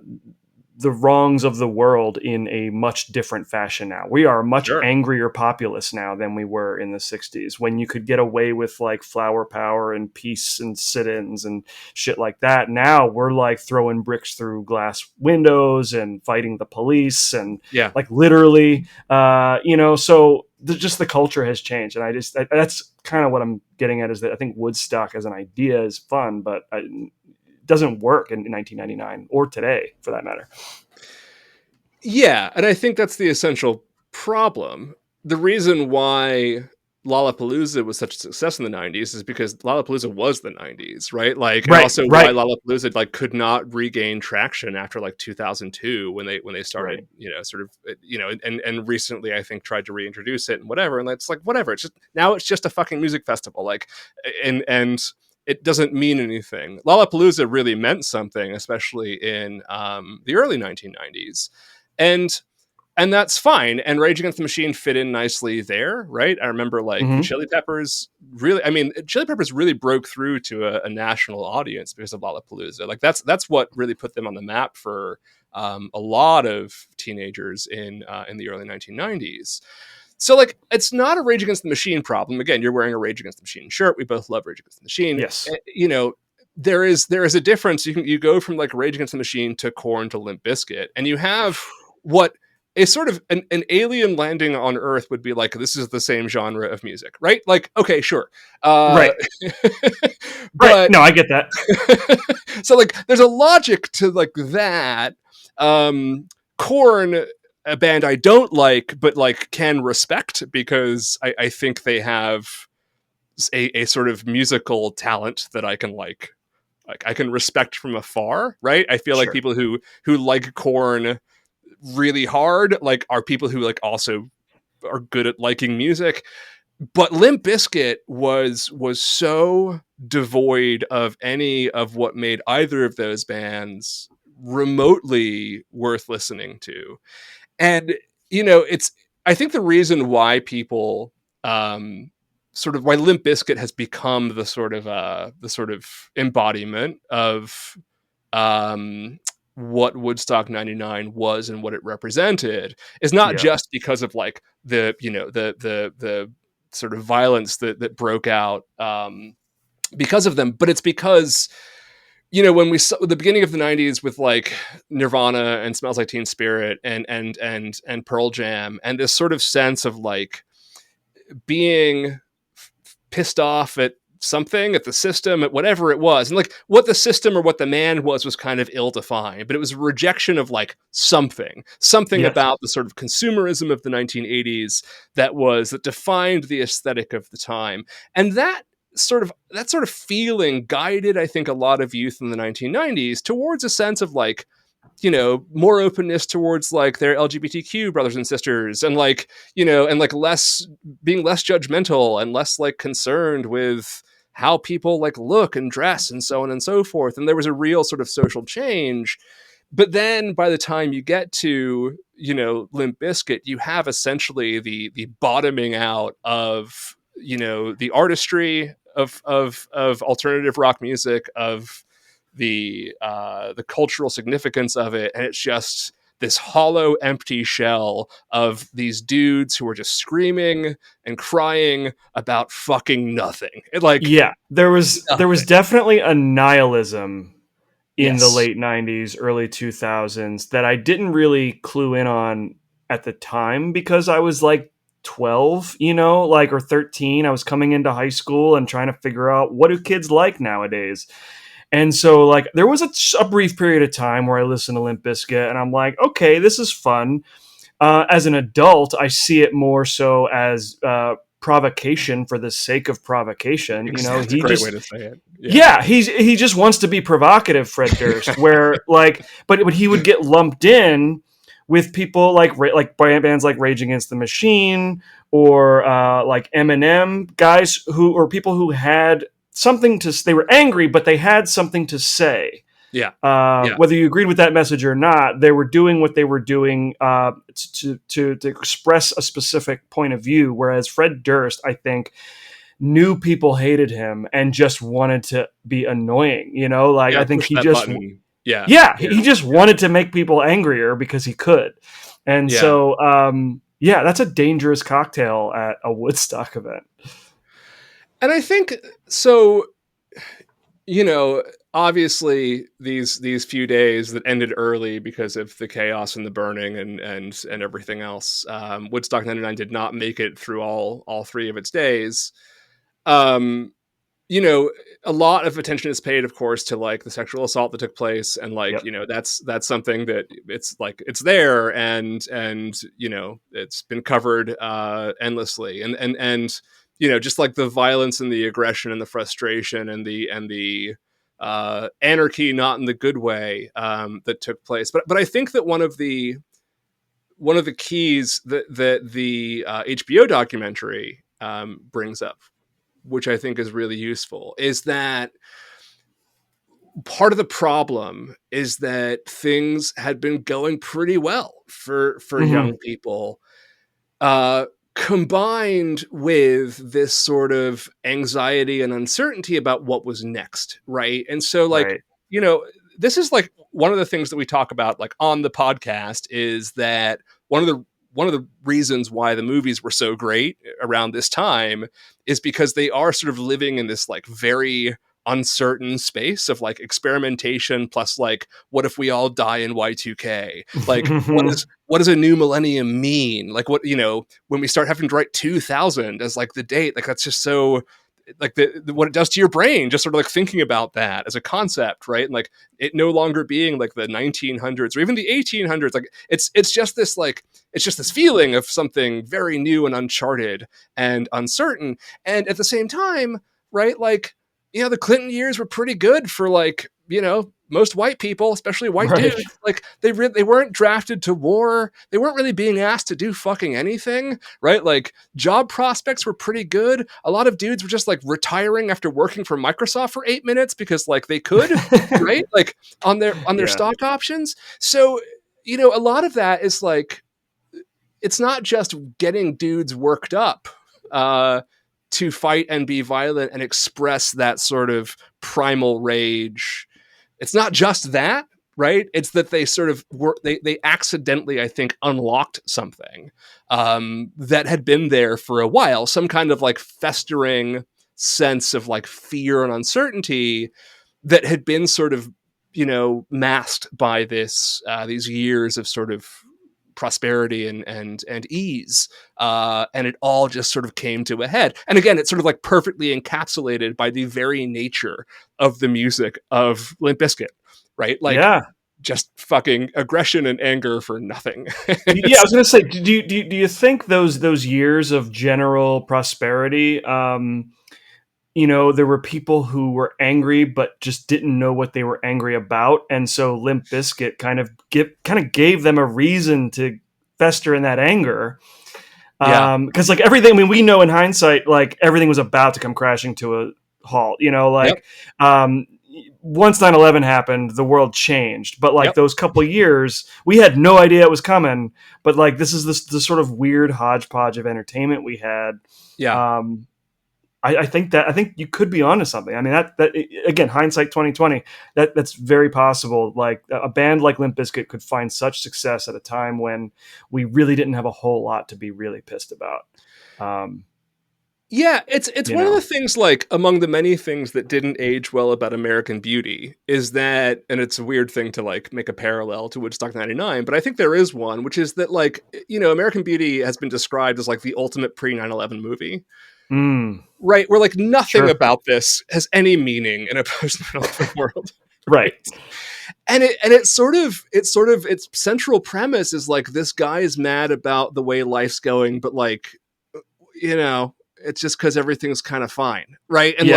the wrongs of the world in a much different fashion now. We are a much Sure. angrier populace now than we were in the 60s, when you could get away with like flower power and peace and sit-ins and shit like that. Now we're like throwing bricks through glass windows and fighting the police and Yeah. like literally, you know, so just the culture has changed. And that's kind of what I'm getting at, is that I think Woodstock as an idea is fun, but doesn't work in 1999 or today for that matter. Yeah, and I think that's the essential problem. The reason why Lollapalooza was such a success in the 90s is because Lollapalooza was the 90s, right? Like, and also why Lollapalooza like could not regain traction after like 2002 when they started, you know, sort of, you know, and recently I think tried to reintroduce it and whatever, and it's like whatever. It's just, now it's just a fucking music festival, like, and it doesn't mean anything. Lollapalooza really meant something, especially in the early 1990s. And that's fine. And Rage Against the Machine fit in nicely there, right? I remember like Chili Peppers Chili Peppers really broke through to a national audience because of Lollapalooza. Like that's what really put them on the map for a lot of teenagers in the early 1990s. So like, it's not a Rage Against the Machine problem. Again, you're wearing a Rage Against the Machine shirt. We both love Rage Against the Machine. Yes. You know, there is a difference. You go from like Rage Against the Machine to Korn to Limp Bizkit, and you have what is sort of an alien landing on Earth would be like. This is the same genre of music, right? Like, okay, sure, right. But right. No, I get that. So like, there's a logic to like that. Korn, a band I don't like, but like can respect, because I think they have a sort of musical talent that I can like I can respect from afar, right? I feel like people who like Korn really hard like are people who like also are good at liking music. But Limp Bizkit was so devoid of any of what made either of those bands remotely worth listening to. And you know, I think the reason why people sort of why Limp Bizkit has become the sort of embodiment of what Woodstock 99 was and what it represented is not just because of like the, you know, the sort of violence that broke out because of them, but it's because, you know, when we saw the beginning of the 90s with like Nirvana and Smells Like Teen Spirit and Pearl Jam, and this sort of sense of like being pissed off at something, at the system, at whatever it was, and like what the system or what the man was kind of ill-defined, but it was a rejection of like something Yes. about the sort of consumerism of the 1980s that defined the aesthetic of the time. And that sort of feeling guided, I think, a lot of youth in the 1990s towards a sense of like, you know, more openness towards like their LGBTQ brothers and sisters, and like, you know, and like being less judgmental and less like concerned with how people like look and dress and so on and so forth. And there was a real sort of social change. But then by the time you get to, you know, Limp Bizkit, you have essentially the bottoming out of, you know, the artistry of alternative rock music, of the cultural significance of it, and it's just this hollow, empty shell of these dudes who are just screaming and crying about fucking nothing. Yeah, there was definitely a nihilism in the Yes. late 90s, early 2000s that I didn't really clue in on at the time because I was like 12, you know, like, or 13. I was coming into high school and trying to figure out what do kids like nowadays. And so, like, there was a brief period of time where I listened to Limp Bizkit and I'm like, okay, this is fun. As an adult, I see it more so as provocation for the sake of provocation. You know, That's a he great way just, to say it. Yeah. yeah, he just wants to be provocative, Fred Durst. Where like, but he would get lumped in with people like bands like Rage Against the Machine, or like Eminem, guys who, or people who had something to. They were angry, but they had something to say. Yeah. Yeah. Whether you agreed with that message or not, they were doing what they were doing to express a specific point of view. Whereas Fred Durst, I think, knew people hated him and just wanted to be annoying. You know, like, Yeah. I think Push he that just, button. Yeah. yeah, Yeah. he just wanted to make people angrier because he could. And Yeah. so, yeah, that's a dangerous cocktail at a Woodstock event. And I think so, you know, obviously these few days that ended early because of the chaos and the burning and everything else, Woodstock 99 did not make it through all three of its days. Um, you know, a lot of attention is paid, of course, to like the sexual assault that took place, and like, Yep. you know, that's something that it's like it's there, and you know, it's been covered endlessly, and you know, just like the violence and the aggression and the frustration and the anarchy, not in the good way, that took place. But I think that one of the keys that the HBO documentary brings up, which I think is really useful, is that part of the problem is that things had been going pretty well for Mm-hmm. young people, combined with this sort of anxiety and uncertainty about what was next, right? And so, like, Right. you know, this is like one of the things that we talk about, like on the podcast, is that one of the reasons why the movies were so great around this time is because they are sort of living in this like very uncertain space of like experimentation, plus like, what if we all die in Y2K? Like, what does a new millennium mean? Like, what, you know, when we start having to write 2000 as like the date, like that's just so like what it does to your brain, just sort of like thinking about that as a concept, right? And like it no longer being like the 1900s or even the 1800s. Like it's just this like, it's just this feeling of something very new and uncharted and uncertain. And at the same time, right, like, you know, the Clinton years were pretty good for like, you know, most white people, especially white Right. dudes. Like they weren't drafted to war. They weren't really being asked to do fucking anything, right? Like job prospects were pretty good. A lot of dudes were just like retiring after working for Microsoft for 8 minutes because like they could, right? Like on their Yeah. stock options. So, you know, a lot of that is like, it's not just getting dudes worked up to fight and be violent and express that sort of primal rage. It's not just that, right? It's that they sort of they accidentally, I think, unlocked something that had been there for a while, some kind of like festering sense of like fear and uncertainty that had been sort of, masked by these years of sort of prosperity and ease, and it all just sort of came to a head. And again, it's sort of like perfectly encapsulated by the very nature of the music of Limp Bizkit, right? Like, just fucking aggression and anger for nothing. Yeah, I was gonna say, do you think those years of general prosperity, there were people who were angry but just didn't know what they were angry about, and so Limp Bizkit kind of gave them a reason to fester in that anger. Because like everything, I mean, we know in hindsight, like everything was about to come crashing to a halt. Once 9/11 happened, the world changed. But like those couple years, we had no idea it was coming. But like this is the sort of weird hodgepodge of entertainment we had. Yeah. I think you could be onto something. I mean, that again, hindsight 2020, that's very possible. Like a band like Limp Bizkit could find such success at a time when we really didn't have a whole lot to be really pissed about. Yeah, it's one of the things, like, among the many things that didn't age well about American Beauty is that, and it's a weird thing to like make a parallel to Woodstock 99, but I think there is one, which is that, like, American Beauty has been described as like the ultimate pre-9/11 movie. Right, where like nothing about this has any meaning in a post-9/11 world. Right. And it's sort of its central premise is like, this guy is mad about the way life's going, but like, it's just because everything's kind of fine, right? And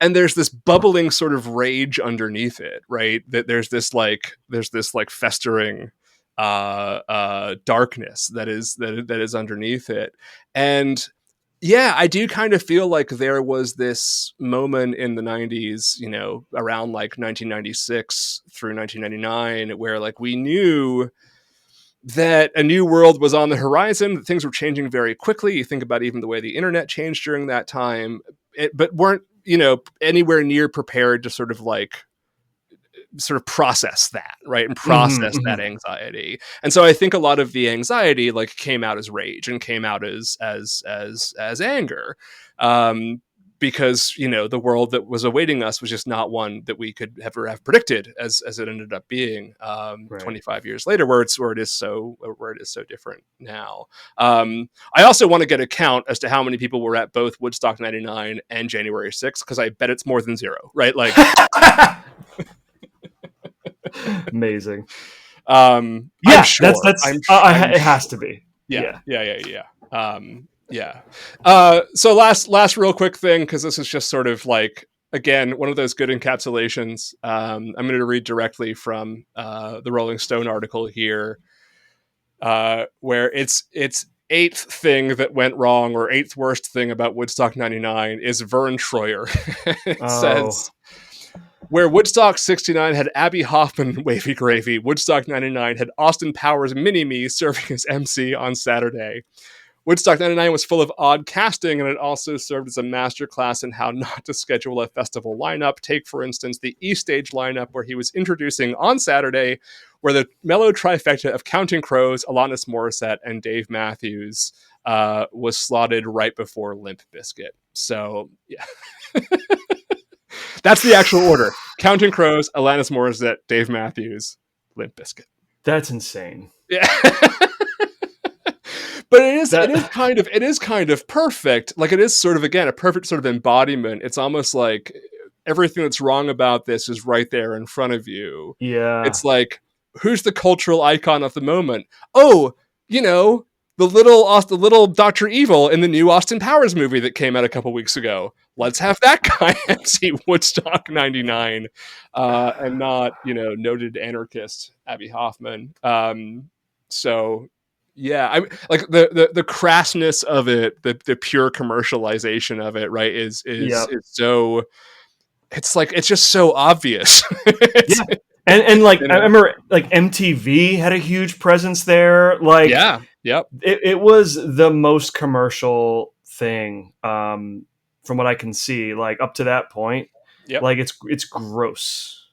and there's this bubbling sort of rage underneath it, right? That there's this festering darkness that is underneath it. And yeah, I do kind of feel like there was this moment in the 90s, around like 1996 through 1999, where like we knew that a new world was on the horizon, that things were changing very quickly. You think about even the way the internet changed during that time, but weren't, anywhere near prepared to sort of process that, right? And process that anxiety. And so I think a lot of the anxiety like came out as rage and came out as anger. Because, the world that was awaiting us was just not one that we could ever have predicted as it ended up being 25 years later, where it is so different now. I also want to get a count as to how many people were at both Woodstock 99 and January 6th, because I bet it's more than zero, right? Like, amazing. I'm sure. It has to be. Yeah. So last real quick thing, because this is just sort of like, again, one of those good encapsulations. I'm going to read directly from the Rolling Stone article here, where its eighth thing that went wrong, or eighth worst thing about Woodstock 99 is Vern Troyer. It says, where Woodstock 69 had Abby Hoffman wavy gravy, Woodstock 99 had Austin Powers Mini-Me serving as MC on Saturday. Woodstock 99 was full of odd casting, and it also served as a masterclass in how not to schedule a festival lineup. Take, for instance, the E Stage lineup, where he was introducing on Saturday, where the mellow trifecta of Counting Crows, Alanis Morissette, and Dave Matthews was slotted right before Limp Bizkit. So, yeah. That's the actual order. Counting Crows, Alanis Morissette, Dave Matthews, Limp Bizkit. That's insane. Yeah. But it is kind of perfect. Like, it is sort of, again, a perfect sort of embodiment. It's almost like everything that's wrong about this is right there in front of you. Yeah. It's like, who's the cultural icon of the moment? Oh, the little Dr. Evil in the new Austin Powers movie that came out a couple weeks ago. Let's have that guy MC Woodstock 99, and not, noted anarchist Abby Hoffman. So yeah, I like the crassness of it, the pure commercialization of it, right? Is so, it's like, it's just so obvious. And like, I remember like MTV had a huge presence there. Like, it was the most commercial thing, from what I can see, like up to that point. Like it's gross.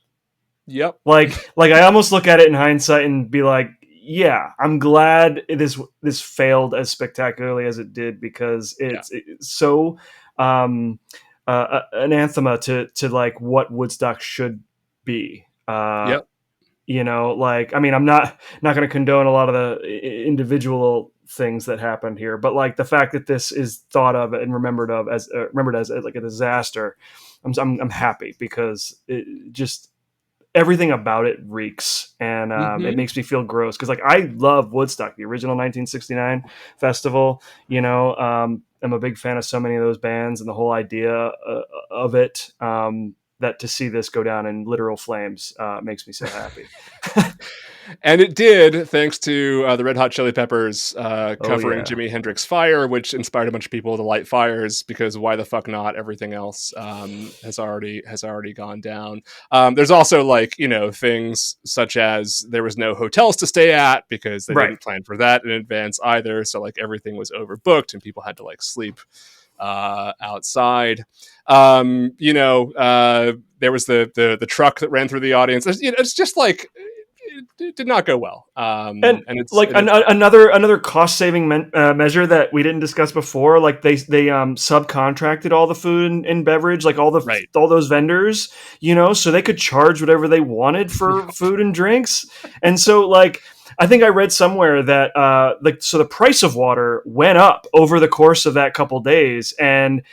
Like I almost look at it in hindsight and be like, yeah, I'm glad this failed as spectacularly as it did, because it's so an anathema to like what Woodstock should be. Yep. Like, I mean, I'm not going to condone a lot of the individual things that happened here, but like the fact that this is thought of and remembered as like a disaster, I'm happy, because it just, everything about it reeks, and it makes me feel gross, because like I love Woodstock, the original 1969 festival. I'm a big fan of so many of those bands, and the whole idea of it. That to see this go down in literal flames makes me so happy. And it did, thanks to the Red Hot Chili Peppers covering Jimi Hendrix Fire, which inspired a bunch of people to light fires, because why the fuck not? Everything else has already gone down. There's also like, things such as there was no hotels to stay at because they didn't plan for that in advance either. So like everything was overbooked and people had to like sleep outside. There was the truck that ran through the audience. It's just like, it did not go well. And it's like another cost saving measure that we didn't discuss before. Like they subcontracted all the food and beverage, like all those vendors, so they could charge whatever they wanted for food and drinks. And so like, I think I read somewhere that so the price of water went up over the course of that couple days, and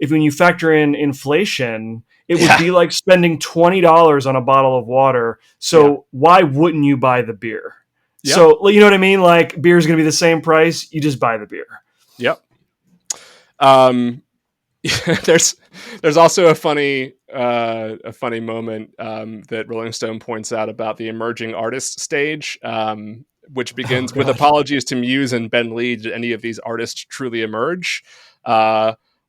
when you factor in inflation, it would be like spending $20 on a bottle of water. So why wouldn't you buy the beer? Yep. So you know what I mean? Like, beer is going to be the same price. You just buy the beer. Yep. There's also a funny moment that Rolling Stone points out about the emerging artist stage, which begins with apologies to Muse and Ben Lee. Did any of these artists truly emerge?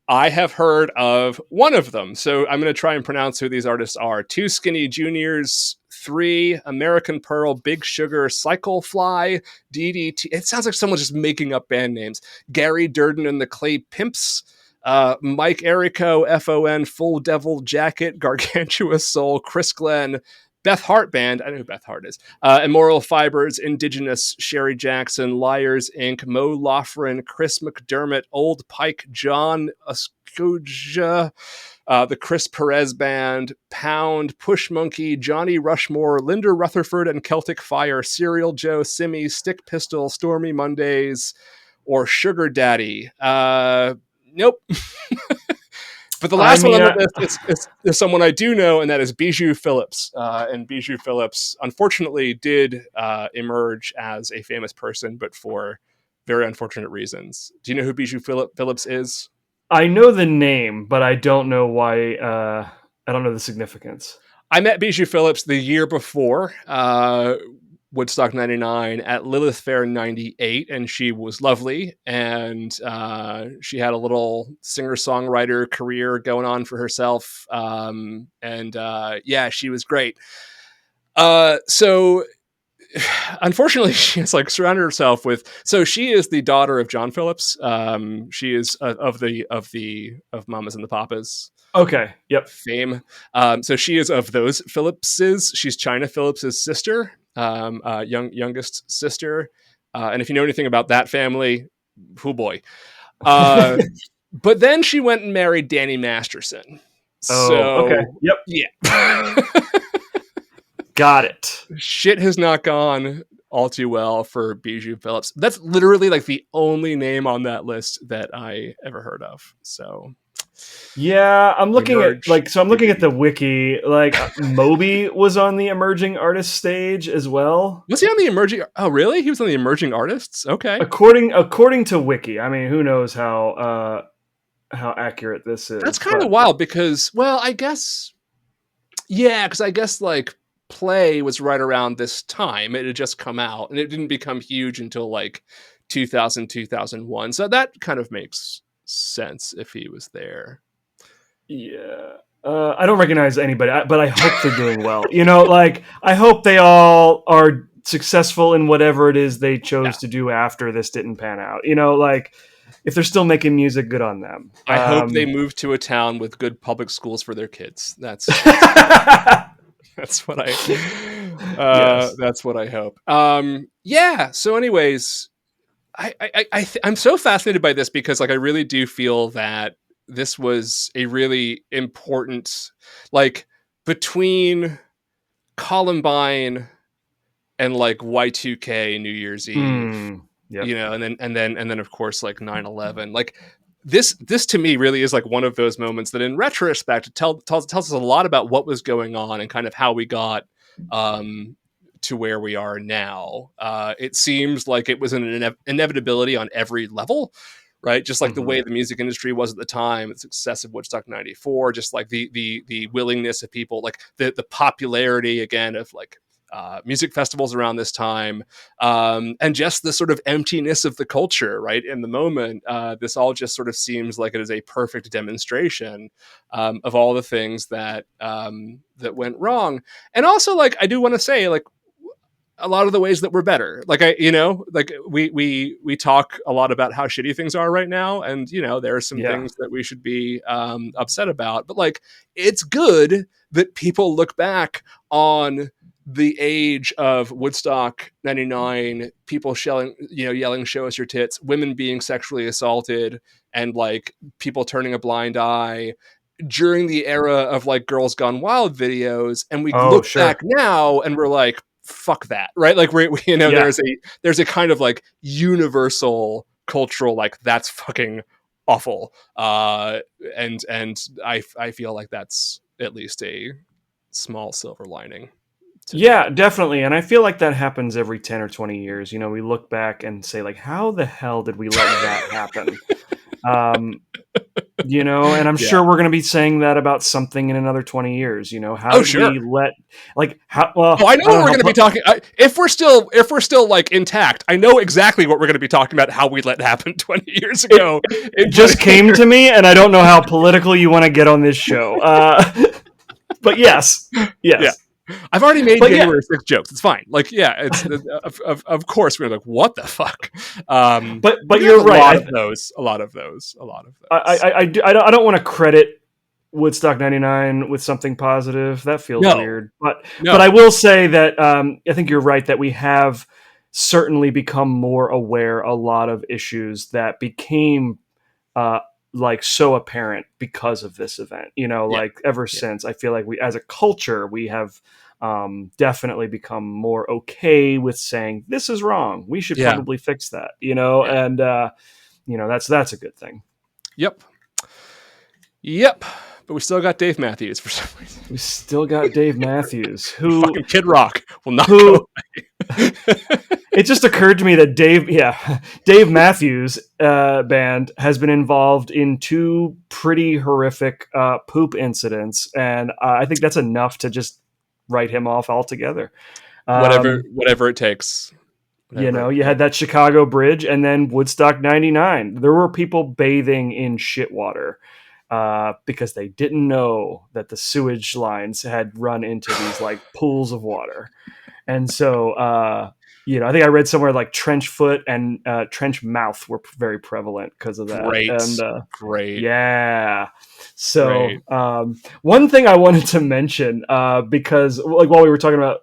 I have heard of one of them, so I'm going to try and pronounce who these artists are. Two Skinny Juniors, 3, American Pearl, Big Sugar, Cycle Fly, DDT. It sounds like someone's just making up band names. Gary Durden and the Clay Pimps, Mike Errico, FON, Full Devil Jacket, Gargantua Soul, Chris Glenn, Beth Hart Band, I know who Beth Hart is, Immoral Fibers, Indigenous, Sherry Jackson, Liars Inc., Mo Loughran, Chris McDermott, Old Pike, John Ascoja, the Chris Perez Band, Pound, Push Monkey, Johnny Rushmore, Linda Rutherford and Celtic Fire, Serial Joe, Simmy, Stick Pistol, Stormy Mondays, or Sugar Daddy. Nope. But the last one on the list is someone I do know, and that is Bijou Phillips. And Bijou Phillips, unfortunately, did emerge as a famous person, but for very unfortunate reasons. Do you know who Bijou Phillips is? I know the name, but I don't know why. I don't know the significance. I met Bijou Phillips the year before Woodstock 99 at Lilith Fair 98, and she was lovely, and she had a little singer-songwriter career going on for herself, she was great. So unfortunately, she has like surrounded herself with, so she is the daughter of John Phillips. She is of Mamas and the Papas. Okay. Yep. Fame. So she is of those Phillipses. She's China Phillips's sister. Youngest sister, and if you know anything about that family, oh boy. But then she went and married Danny Masterson. Okay. Yep. Yeah. Got it. Shit has not gone all too well for Bijou Phillips. That's literally like the only name on that list that I ever heard of. So yeah, I'm looking at the wiki. Like Moby was on the emerging artist stage as well. Was he on the emerging? Oh, really? He was on the emerging artists. Okay. According to wiki. I mean, who knows how accurate this is? That's kind of wild because, well, I guess, because I guess like Play was right around this time. It had just come out, and it didn't become huge until like 2000, 2001. So that kind of makes sense if he was there. Yeah. I don't recognize anybody, but I hope they're doing well. Like I hope they all are successful in whatever it is they chose to do after this didn't pan out. Like if they're still making music, good on them. I hope they move to a town with good public schools for their kids. That's what I that's what I hope. So anyways, I'm so fascinated by this because like I really do feel that this was a really important, like, between Columbine and like Y2K New Year's Eve, Yep. you know, and then of course like 9/11. Like this to me really is like one of those moments that in retrospect tells us a lot about what was going on and kind of how we got to where we are now. It seems like it was an inevitability on every level, right? Just like the way the music industry was at the time, the success of Woodstock '94, just like the willingness of people, like the popularity again of like music festivals around this time, and just the sort of emptiness of the culture, right? In the moment, this all just sort of seems like it is a perfect demonstration of all the things that that went wrong. And also, like, I do want to say, like, a lot of the ways that we're better. Like, like we talk a lot about how shitty things are right now, and you know there are some things that we should be upset about. But like, it's good that people look back on the age of Woodstock '99, people yelling "Show us your tits," women being sexually assaulted, and like people turning a blind eye during the era of like Girls Gone Wild videos, and we look back now and we're like, fuck that, right? Like there's a kind of like universal cultural, like, that's fucking awful, and I feel like that's at least a small silver lining. Yeah, definitely. And I feel like that happens every 10 or 20 years. You know, we look back and say, like, how the hell did we let that happen? You know, and I'm sure we're going to be saying that about something in another 20 years. You know, how did we let, like, how, well, I know what we're going to be talking. If we're still like intact, I know exactly what we're going to be talking about. How we let happen 20 years ago. It just came to me, and I don't know how political you want to get on this show. But yes. Yeah. I've already made January 6th jokes. It's fine. Like, yeah, it's of course we're like, what the fuck? But you're right. A lot of those. I don't want to credit Woodstock '99 with something positive. That feels weird. But I will say that I think you're right that we have certainly become more aware a lot of issues that became like so apparent because of this event. You know, like ever since, I feel like we as a culture we have definitely become more okay with saying this is wrong. We should probably fix that. You know, and you know that's a good thing. Yep. But we still got Dave Matthews for some reason. We still got Dave Matthews, who fucking Kid Rock will not go away. It just occurred to me that Dave Matthews band has been involved in 2 pretty horrific poop incidents, and I think that's enough to just write him off altogether. Whatever it takes. You know, you had that Chicago bridge, and then Woodstock '99. There were people bathing in shit water because they didn't know that the sewage lines had run into these like pools of water. And so, you know, I think I read somewhere like trench foot and trench mouth were very prevalent because of that. Great. Yeah. So one thing I wanted to mention, because like while we were talking about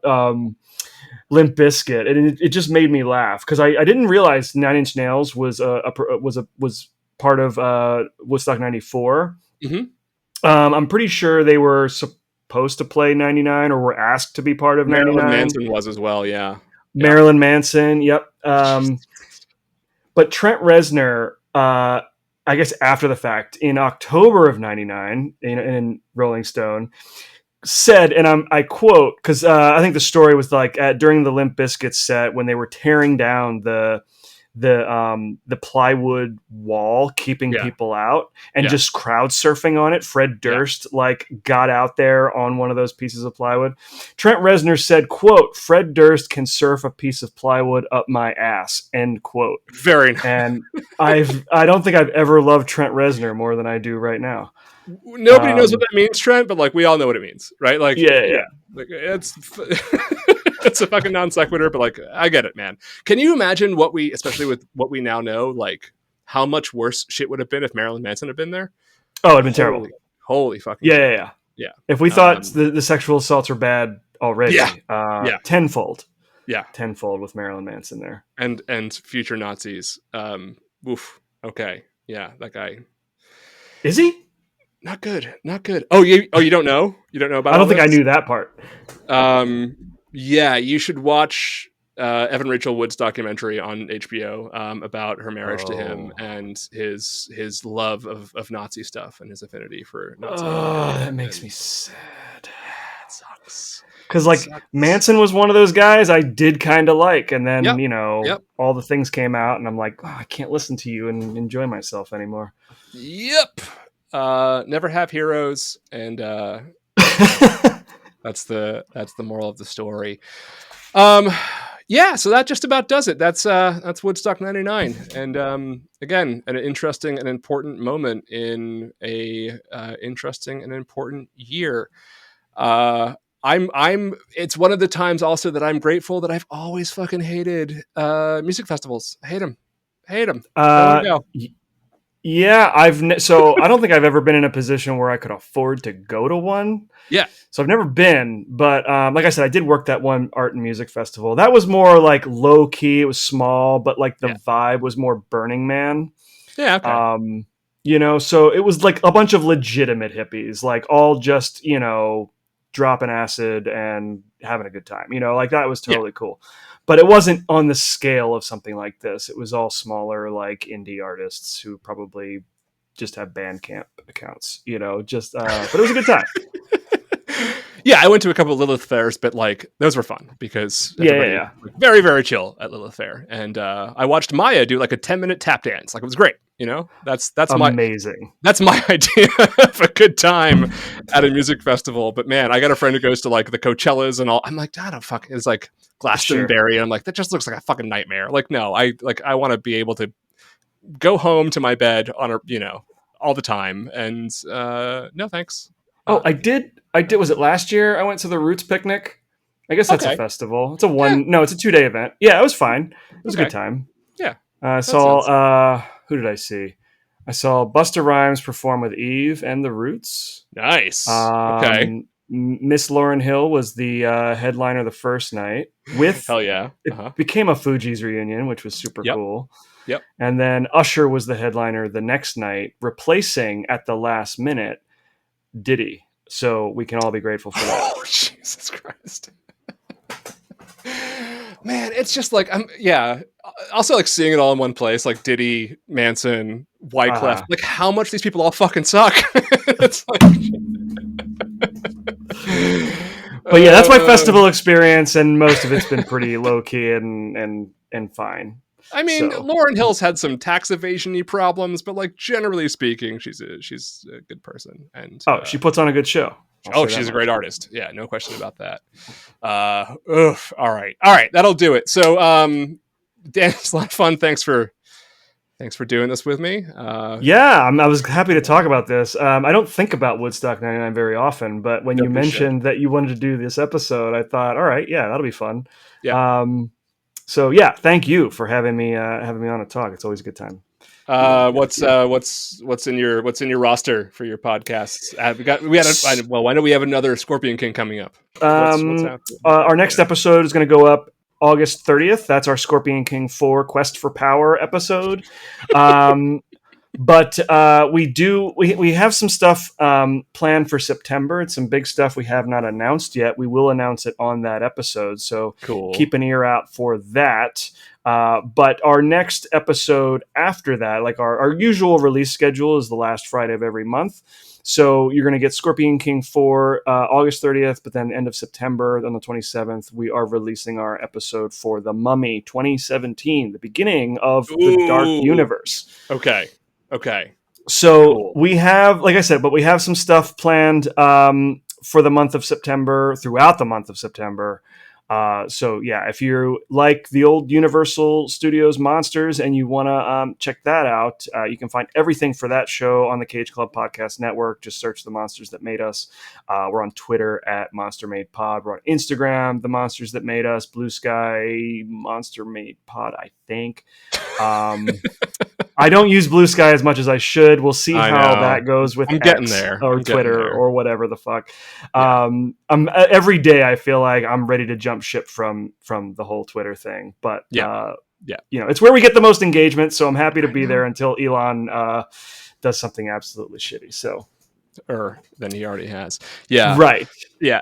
Limp Bizkit, and it just made me laugh because I didn't realize 9 Inch Nails was part of Woodstock '94. Mm-hmm. I'm pretty sure they were supposed to play '99 or were asked to be part of '99. Marilyn Manson was as well, yeah. Marilyn Manson, yep. But Trent Reznor, I guess after the fact, in October of '99, in Rolling Stone, said, and I quote, because I think the story was like during the Limp Bizkit set when they were tearing down the plywood wall, keeping people out, and just crowd surfing on it. Fred Durst like got out there on one of those pieces of plywood. Trent Reznor said, quote, "Fred Durst can surf a piece of plywood up my ass," end quote. Very nice. And I don't think I've ever loved Trent Reznor more than I do right now. Nobody knows what that means, Trent, but like we all know what it means, right? Like like it's it's a fucking non sequitur, but like I get it, man. Can you imagine especially with what we now know, like how much worse shit would have been if Marilyn Manson had been there? Oh, it'd been terrible. Holy fucking yeah. If we thought the sexual assaults were bad already, tenfold. Yeah, tenfold with Marilyn Manson there, and future Nazis. Oof. Okay, yeah, that guy. Is he? Not good. Not good. Oh, you don't know? You don't know about I all don't think I this? knew that part. Yeah, you should watch Evan Rachel Wood's documentary on HBO about her marriage to him and his love of Nazi stuff and his affinity for Nazi humor. That makes And me sad. it sucks. Because It like sucks. Manson was one of those guys I did kind of like, and then Yep. all the things came out, and I'm like, I can't listen to you and enjoy myself anymore. Yep. Never have heroes, and that's the moral of the story. Yeah, so that just about does it. That's Woodstock 99. And again, an interesting and important moment in a interesting and important year. I'm it's one of the times also that I'm grateful that I've always fucking hated music festivals. I hate them. Don't want to go. Yeah, so I don't think I've ever been in a position where I could afford to go to one. Yeah. So I've never been, but like I said, I did work that one art and music festival. That was more like low key. It was small, but like the vibe was more Burning Man. Yeah, okay. So it was like a bunch of legitimate hippies, like all just, dropping acid and having a good time. Like that was totally cool. But it wasn't on the scale of something like this. It was all smaller, like indie artists who probably just have Bandcamp accounts, but it was a good time. Yeah, I went to a couple of Lilith fairs, but like those were fun because everybody was very, very chill at Lilith fair. And I watched Maya do like a 10-minute tap dance. Like it was great. That's amazing. That's my idea of a good time at a music festival. But man, I got a friend who goes to like the Coachellas and all. I'm like, I don't fucking. It's like Glastonbury, and I'm like, that just looks like a fucking nightmare. Like, no, I want to be able to go home to my bed on all the time. And no, thanks. I did. Was it last year? I went to the Roots picnic. I guess that's a festival. It's a 2-day event. Yeah, it was fine. It was a good time. Yeah. I saw, who did I see? I saw Busta Rhymes perform with Eve and the Roots. Nice. Miss Lauryn Hill was the headliner the first night. Hell yeah. It became a Fugees reunion, which was super cool. Yep. And then Usher was the headliner the next night, replacing at the last minute Diddy. So we can all be grateful for that. Oh, Jesus Christ. Man, it's just like also like seeing it all in one place, like Diddy, Manson, Wyclef, like how much these people all fucking suck. It's like but yeah, that's my festival experience, and most of it's been pretty low key and fine. I mean, Lauryn Hill's had some tax evasion-y problems, but like generally speaking, she's a good person. And she puts on a good show. She's a great artist. Yeah, no question about that. All right, that'll do it. So, Dan, it's a lot of fun. Thanks for doing this with me. I was happy to talk about this. I don't think about Woodstock 99 very often, but when you mentioned that you wanted to do this episode, I thought, all right, yeah, that'll be fun. Yeah. So yeah, thank you for having me on a talk. It's always a good time. What's in your roster for your podcasts? I know we have another Scorpion King coming up. Our next episode is going to go up August 30th. That's our Scorpion King 4 Quest for Power episode. But we have some stuff planned for September. It's some big stuff we have not announced yet. We will announce it on that episode, so keep an ear out for that. But our next episode after that, like our usual release schedule, is the last Friday of every month. So you're going to get Scorpion King 4 August 30th, but then end of September, on the 27th, we are releasing our episode for The Mummy 2017, the beginning of the Dark Universe. Okay. So we have, like I said, but we have some stuff planned for the month of September, throughout the month of September. So yeah, if you like the old Universal Studios monsters and you want to check that out, you can find everything for that show on the CageClub Podcast Network. Just search The Monsters That Made Us. We're on Twitter at Monster Made Pod. We're on Instagram, The Monsters That Made Us. Blue Sky, Monster Made Pod, I think. I don't use Blue Sky as much as I should. We'll see how that goes with getting there. Or Twitter or whatever the fuck. Every day I feel like I'm ready to jump ship from the whole Twitter thing. But it's where we get the most engagement. So I'm happy to be there until Elon does something absolutely shitty. So, than he already has. Yeah. right. Yeah.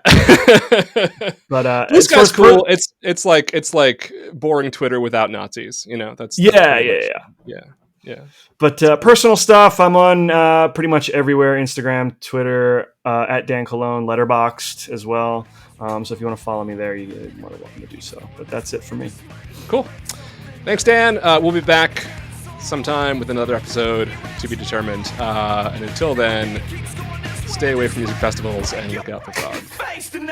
But this guy's cool. It's like boring Twitter without Nazis. That's yeah. But personal stuff, I'm on pretty much everywhere: Instagram, Twitter, at Dan Colón, Letterboxd as well. So if you want to follow me there, you're more than welcome to do so. But that's it for me. Cool. Thanks, Dan. We'll be back sometime with another episode to be determined. And until then, stay away from music festivals and look out for frogs. Give me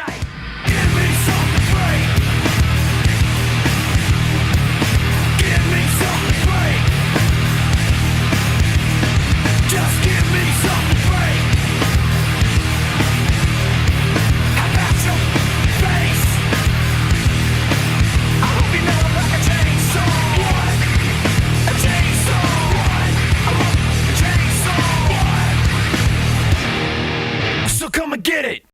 something